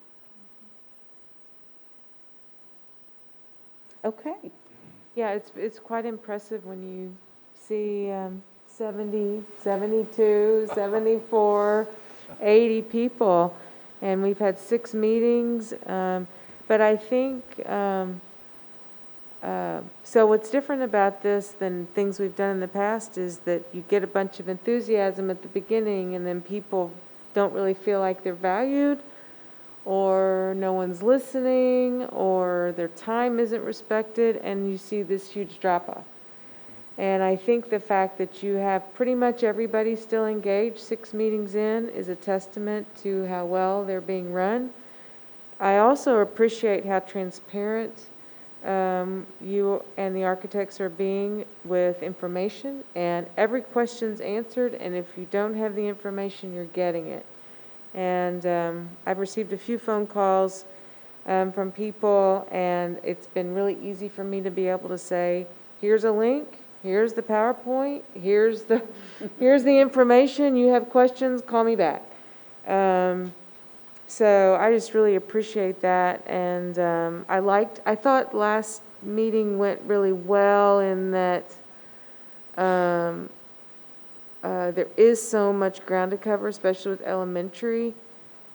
Okay. Yeah, it's quite impressive when you see 70, 72, 74, 80 people, and we've had 6 meetings. But I think, so what's different about this than things we've done in the past is that you get a bunch of enthusiasm at the beginning, and then people don't really feel like they're valued, or no one's listening, or their time isn't respected, and you see this huge drop-off. And I think the fact that you have pretty much everybody still engaged, 6 meetings in, is a testament to how well they're being run. I also appreciate how transparent you and the architects are being with information, and every question's answered, and if you don't have the information, you're getting it. And I've received a few phone calls from people, and it's been really easy for me to be able to say, here's a link, here's the PowerPoint, here's the information, you have questions, call me back. So I just really appreciate that, and I thought last meeting went really well in that there is so much ground to cover, especially with elementary,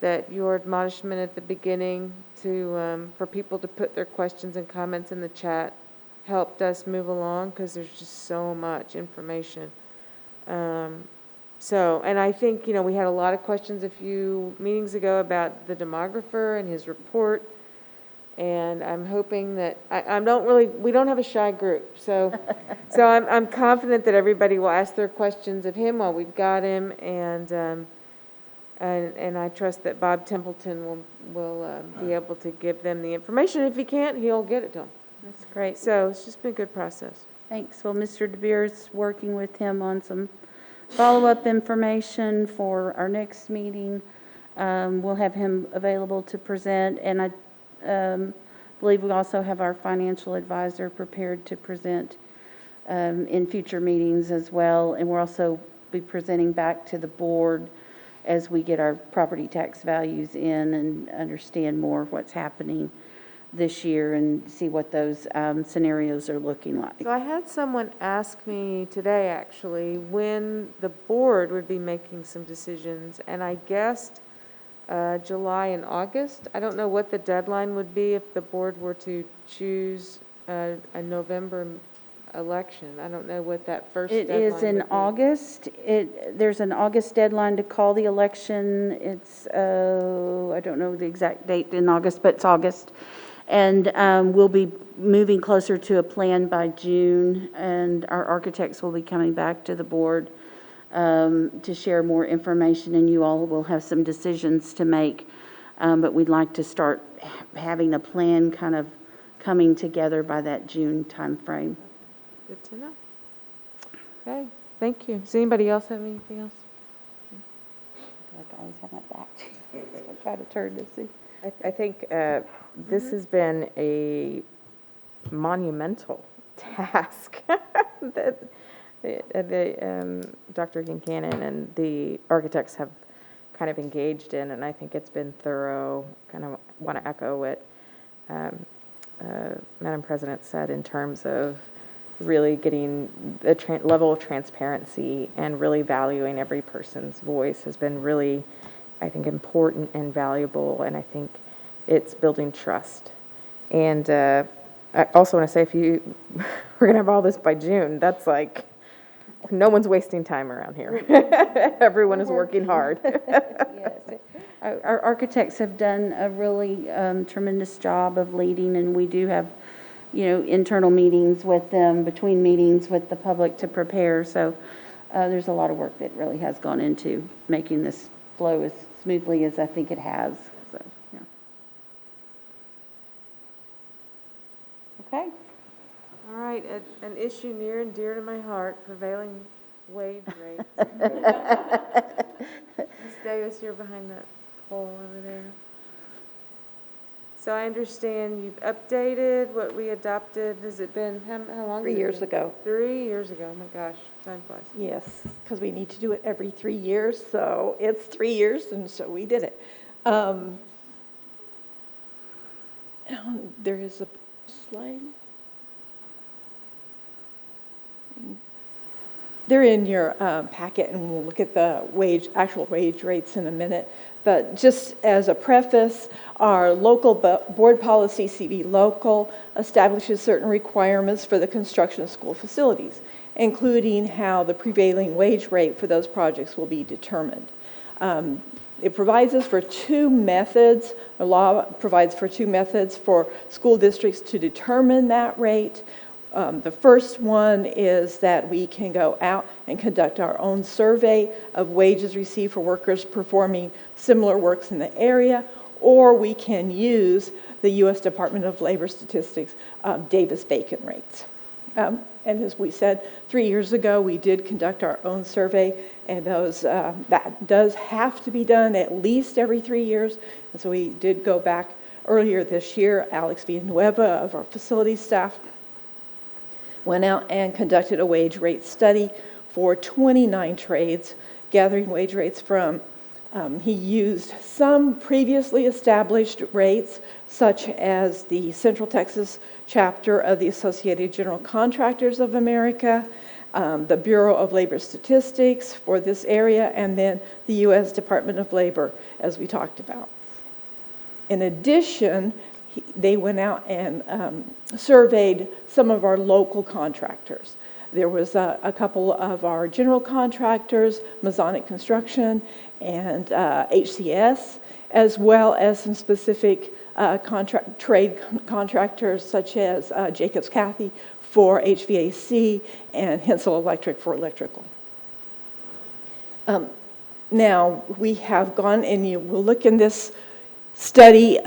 that your admonishment at the beginning for people to put their questions and comments in the chat helped us move along, because there's just so much information. So, and I think, we had a lot of questions a few meetings ago about the demographer and his report. And I'm hoping that, we don't have a shy group. So, I'm confident that everybody will ask their questions of him while we've got him. And I trust that Bob Templeton will be able to give them the information. If he can't, he'll get it to them. That's great. So it's just been a good process. Thanks. Well, Mr. DeBeer's working with him on some follow-up information for our next meeting. We'll have him available to present, and I believe we also have our financial advisor prepared to present in future meetings as well. And we'll also be presenting back to the board as we get our property tax values in and understand more what's happening this year and see what those scenarios are looking like. So I had someone ask me today, actually, when the board would be making some decisions, and I guessed July and August. I don't know what the deadline would be if the board were to choose a November election. I don't know what that first deadline It is in would be. August. There's an August deadline to call the election. It's, I don't know the exact date in August, but it's August. And we'll be moving closer to a plan by June, and our architects will be coming back to the board to share more information, and you all will have some decisions to make. But we'd like to start having a plan kind of coming together by that June timeframe. Good to know. Okay, thank you. Does anybody else have anything else? I always have my back to you. I try to turn to see. I think this has been a monumental task that Dr. Kincannon and the architects have kind of engaged in, and I think it's been thorough. Kind of want to echo what Madam President said in terms of really getting the level of transparency and really valuing every person's voice has been really, I think, important and valuable, and I think it's building trust. And I also want to say, if we're going to have all this by June, that's like, no one's wasting time around here. Everyone is working hard. Yes. Our architects have done a really tremendous job of leading, and we do have, internal meetings with them, between meetings with the public to prepare. So there's a lot of work that really has gone into making this flow as smoothly as I think it has. So, yeah. Okay. All right, an issue near and dear to my heart, prevailing wage rates. Ms. Davis, you're behind that pole over there. So I understand you've updated what we adopted. Has it been, how long? 3 years ago. 3 years ago, oh my gosh, time flies. Yes, because we need to do it every 3 years, so it's 3 years, and so we did it. There is a slide. They're in your packet, and we'll look at the actual wage rates in a minute. But just as a preface, our local board policy, CV Local, establishes certain requirements for the construction of school facilities, including how the prevailing wage rate for those projects will be determined. It provides us for two methods. The law provides for two methods for school districts to determine that rate. The first one is that we can go out and conduct our own survey of wages received for workers performing similar works in the area, or we can use the U.S. Department of Labor Statistics Davis-Bacon rates. And as we said, 3 years ago, we did conduct our own survey, and that does have to be done at least every 3 years. And so we did go back earlier this year. Alex Villanueva of our facilities staff went out and conducted a wage rate study for 29 trades, gathering wage rates from, he used some previously established rates, such as the Central Texas chapter of the Associated General Contractors of America, the Bureau of Labor Statistics for this area, and then the U.S. Department of Labor, as we talked about. In addition, they went out and surveyed some of our local contractors. There was a couple of our general contractors, Masonic Construction and HCS, as well as some specific trade contractors such as Jacobs Cathy for HVAC and Hensel Electric for electrical. Now, we have gone, and you will look in this study,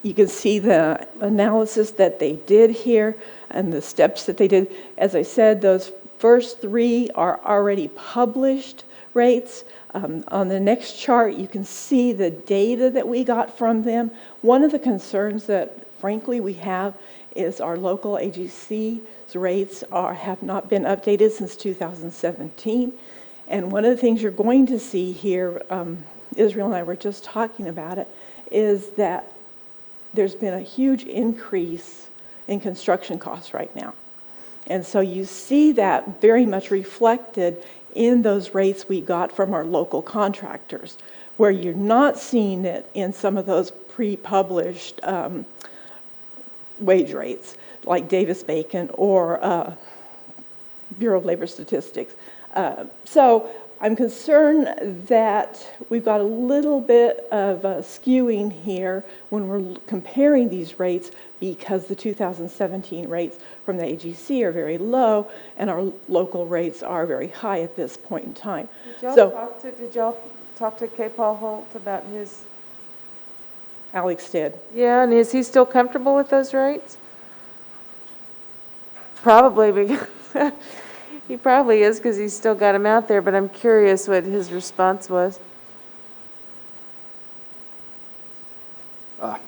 you can see the analysis that they did here and the steps that they did. As I said, those first three are already published rates. On the next chart, you can see the data that we got from them. One of the concerns that, frankly, we have is our local AGC's rates have not been updated since 2017. And one of the things you're going to see here, Israel and I were just talking about it, is that there's been a huge increase in construction costs right now. And so you see that very much reflected in those rates we got from our local contractors, where you're not seeing it in some of those pre-published wage rates, like Davis-Bacon or Bureau of Labor Statistics. So I'm concerned that we've got a little bit of skewing here when we're comparing these rates, because the 2017 rates from the AGC are very low and our local rates are very high at this point in time. Did y'all talk to K. Paul Holt about his? Alex did. Yeah, and is he still comfortable with those rates? Probably, because he probably is, because he's still got him out there, but I'm curious what his response was.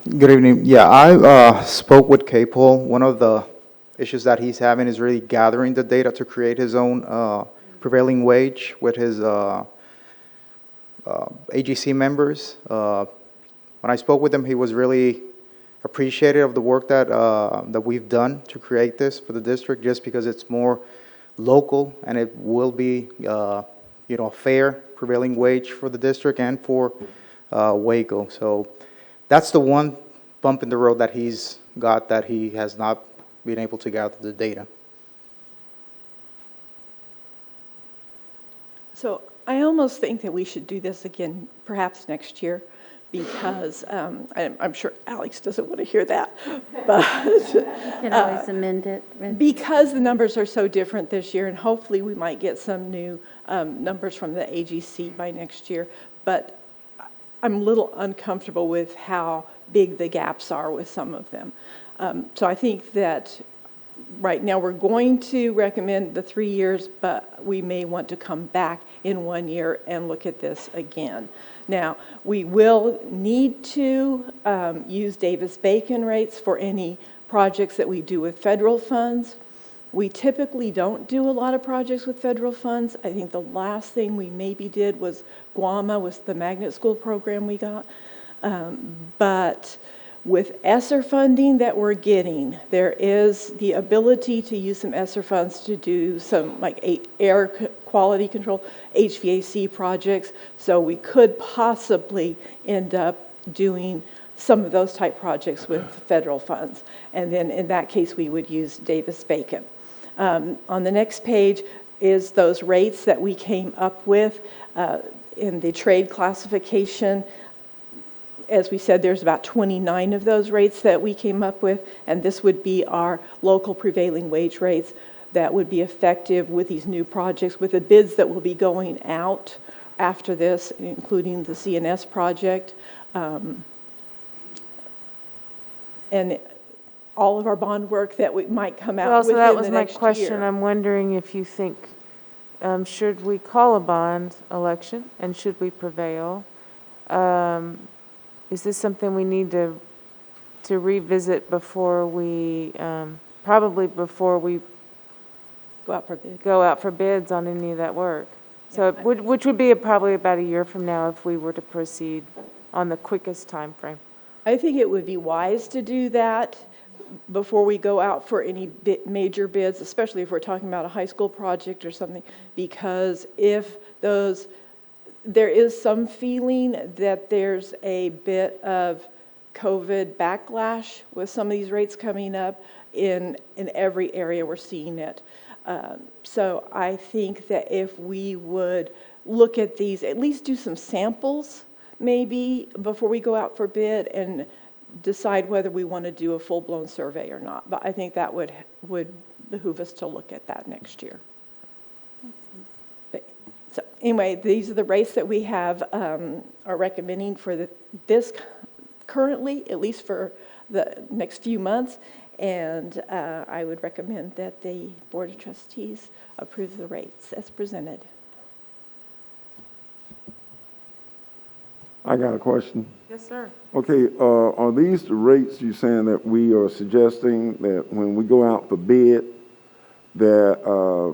Good evening. Yeah, I spoke with K-Paul. One of the issues that he's having is really gathering the data to create his own prevailing wage with his AGC members. When I spoke with him, he was really appreciative of the work that that we've done to create this for the district, just because it's more local and it will be a fair prevailing wage for the district and for Waco. So that's the one bump in the road that he's got, that he has not been able to gather the data. So I almost think that we should do this again, perhaps next year, because I'm sure Alex doesn't want to hear that, but You can always amend it. because the numbers are so different this year, and hopefully we might get some new numbers from the AGC by next year, but I'm a little uncomfortable with how big the gaps are with some of them. So I think that right now we're going to recommend the 3 years, but we may want to come back in 1 year and look at this again. Now, we will need to use Davis-Bacon rates for any projects that we do with federal funds. We typically don't do a lot of projects with federal funds. I think the last thing we maybe did was Guama, was the magnet school program we got. But with ESSER funding that we're getting, there is the ability to use some ESSER funds to do some like air quality control, HVAC projects. So we could possibly end up doing some of those type projects with federal funds. And then in that case, we would use Davis-Bacon. On the next page is those rates that we came up with in the trade classification. As we said, there's about 29 of those rates that we came up with, and this would be our local prevailing wage rates that would be effective with these new projects, with the bids that will be going out after this, including the CNS project. And all of our bond work that we might come out Well, so within that the was my next question. year. I'm wondering if you think, should we call a bond election, and should we prevail? Is this something we need to revisit before we, probably before we go out for bids on any of that work? So, which would be probably about a year from now if we were to proceed on the quickest time frame. I think it would be wise to do that before we go out for any major bids, especially if we're talking about a high school project or something, because if there is some feeling that there's a bit of COVID backlash with some of these rates coming up in every area we're seeing it. So I think that if we would look at these, at least do some samples maybe before we go out for bid and decide whether we want to do a full-blown survey or not. But I think that would behoove us to look at that next year. So anyway, these are the rates that we have, are recommending for this currently, at least for the next few months. And I would recommend that the Board of Trustees approve the rates as presented. I got a question. Yes, sir. Okay, are these the rates you're saying that we are suggesting that when we go out for bid, that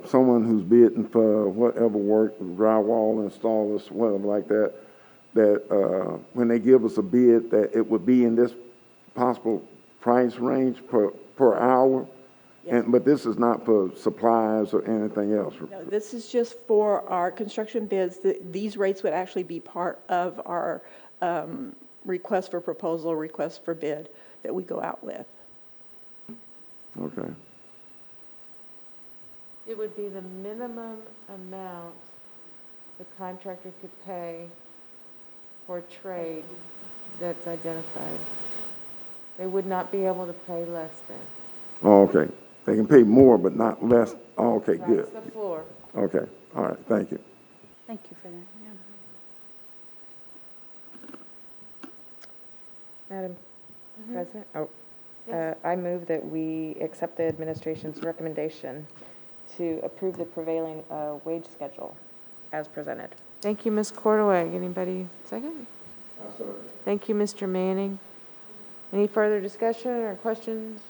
someone who's bidding for whatever work, drywall installers, whatever like that, that when they give us a bid, that it would be in this possible price range per hour? Yes. But this is not for supplies or anything else? No, this is just for our construction bids. These rates would actually be part of our request for proposal, request for bid that we go out with. Okay. It would be the minimum amount the contractor could pay for trade that's identified. They would not be able to pay less than. Oh, okay. They can pay more, but not less. Oh, okay, good. That's the floor. Okay, all right, thank you. Thank you for that. Madam President, I move that we accept the administration's recommendation to approve the prevailing wage schedule as presented. Thank you, Ms. Cordaway. Anybody second? Thank you, Mr. Manning. Any further discussion or questions?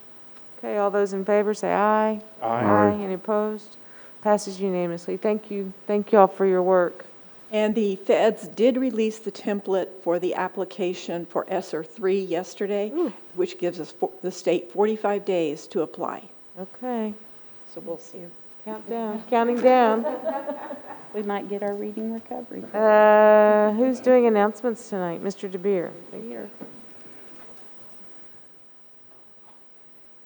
Okay, all those in favor say aye. Aye. Any opposed? Passes unanimously. Thank you. Thank you all for your work. And the feds did release the template for the application for ESSER 3 yesterday, which gives us the state 45 days to apply. Okay, So we'll see. countdown, counting down. We might get our reading recovery. Who's doing announcements tonight? Mr. DeBeer. Here.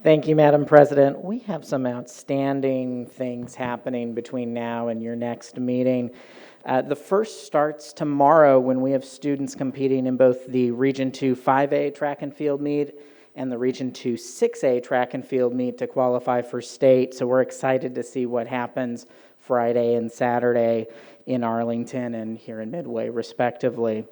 Thank you, Madam President. We have some outstanding things happening between now and your next meeting. The first starts tomorrow when we have students competing in both the Region 2 5A track and field meet and the Region 2 6A track and field meet to qualify for state. So we're excited to see what happens Friday and Saturday in Arlington and here in Midway, respectively.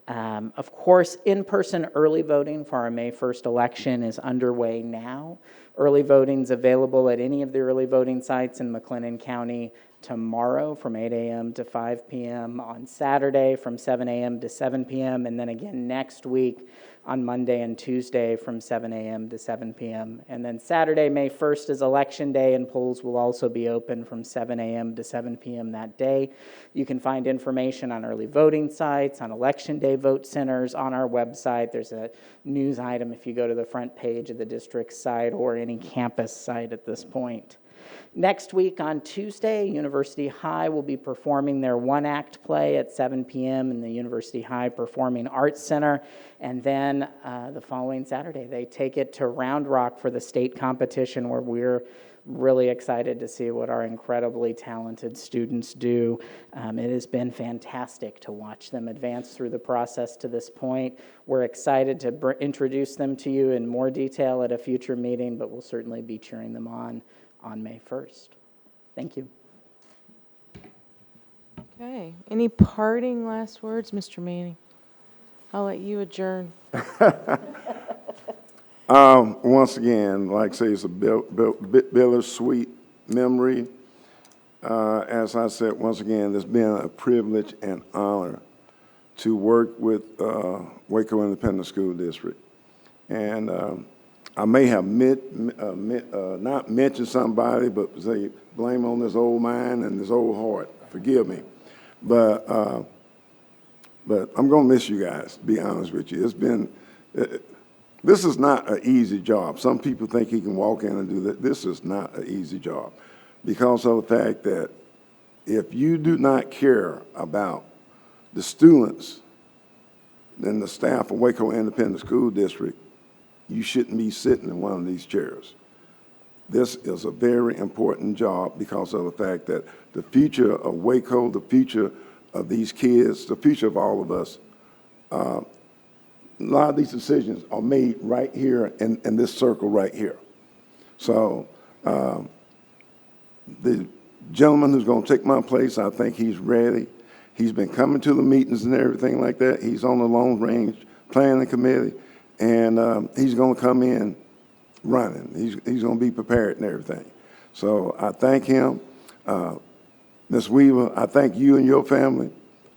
Of course, in-person early voting for our May 1st election is underway now. Early voting is available at any of the early voting sites in McLennan County tomorrow from 8 a.m. to 5 p.m., on Saturday from 7 a.m. to 7 p.m., and then again next week on Monday and Tuesday from 7 a.m. to 7 p.m. And then Saturday, May 1st is Election Day, and polls will also be open from 7 a.m. to 7 p.m. that day. You can find information on early voting sites, on Election Day vote centers, on our website. There's a news item if you go to the front page of the district site or any campus site at this point. Next week on Tuesday, University High will be performing their one-act play at 7 p.m. in the University High Performing Arts Center. And then the following Saturday, they take it to Round Rock for the state competition, where we're really excited to see what our incredibly talented students do. It has been fantastic to watch them advance through the process to this point. We're excited to introduce them to you in more detail at a future meeting, but we'll certainly be cheering them on May 1st. Thank you. Okay, any parting last words, Mr. Manning? I'll let you adjourn. Once again, like I say, it's a bittersweet memory. As I said, once again, it's been a privilege and honor to work with Waco Independent School District. And I may have not mentioned somebody, but say blame on this old mind and this old heart. Forgive me. But I'm going to miss you guys, to be honest with you. It's been, this is not an easy job. Some people think he can walk in and do that. This is not an easy job because of the fact that if you do not care about the students and the staff of Waco Independent School District, you shouldn't be sitting in one of these chairs. This is a very important job because of the fact that the future of Waco, the future of these kids, the future of all of us, a lot of these decisions are made right here in this circle right here. So the gentleman who's going to take my place, I think he's ready. He's been coming to the meetings and everything like that. He's on the long range planning committee, and he's going to come in running. He's going to be prepared and everything. So I thank him. Ms. Weaver, I thank you and your family.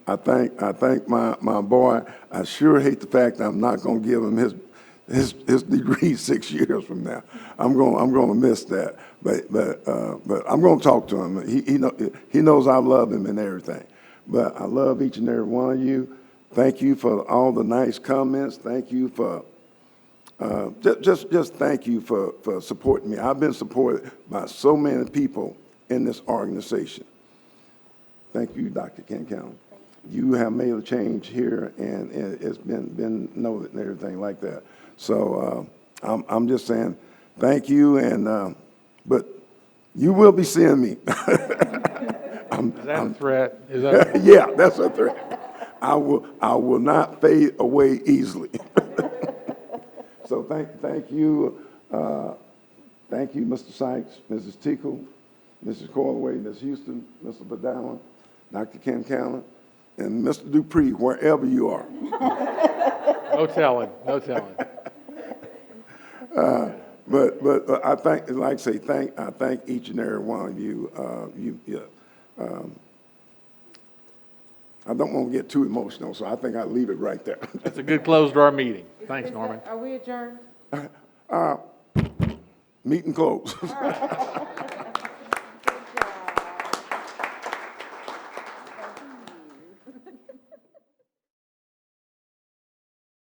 I thank my boy. I sure hate the fact that I'm not going to give him his degree 6 years from now. I'm going to miss that. But I'm going to talk to him. He knows I love him and everything. But I love each and every one of you. Thank you for all the nice comments. Thank you for just thank you for supporting me. I've been supported by so many people in this organization. Thank you, Dr. Kincaid. You have made a change here, and it's been noted and everything like that. So I'm just saying thank you, and but you will be seeing me. Is that a threat? Is that yeah, that's a threat. I will not fade away easily. So thank you, Mr. Sykes, Mrs. Tickle, Mrs. Corlaway, Ms. Houston, Mr. Badawan, Dr. Ken Callan, and Mr. Dupree, wherever you are. No telling, no telling. But I thank, like I say, I thank each and every one of you. I don't want to get too emotional, so I think I'll leave it right there. That's a good close to our meeting. Thanks, Norman. Are we adjourned? Meeting closed.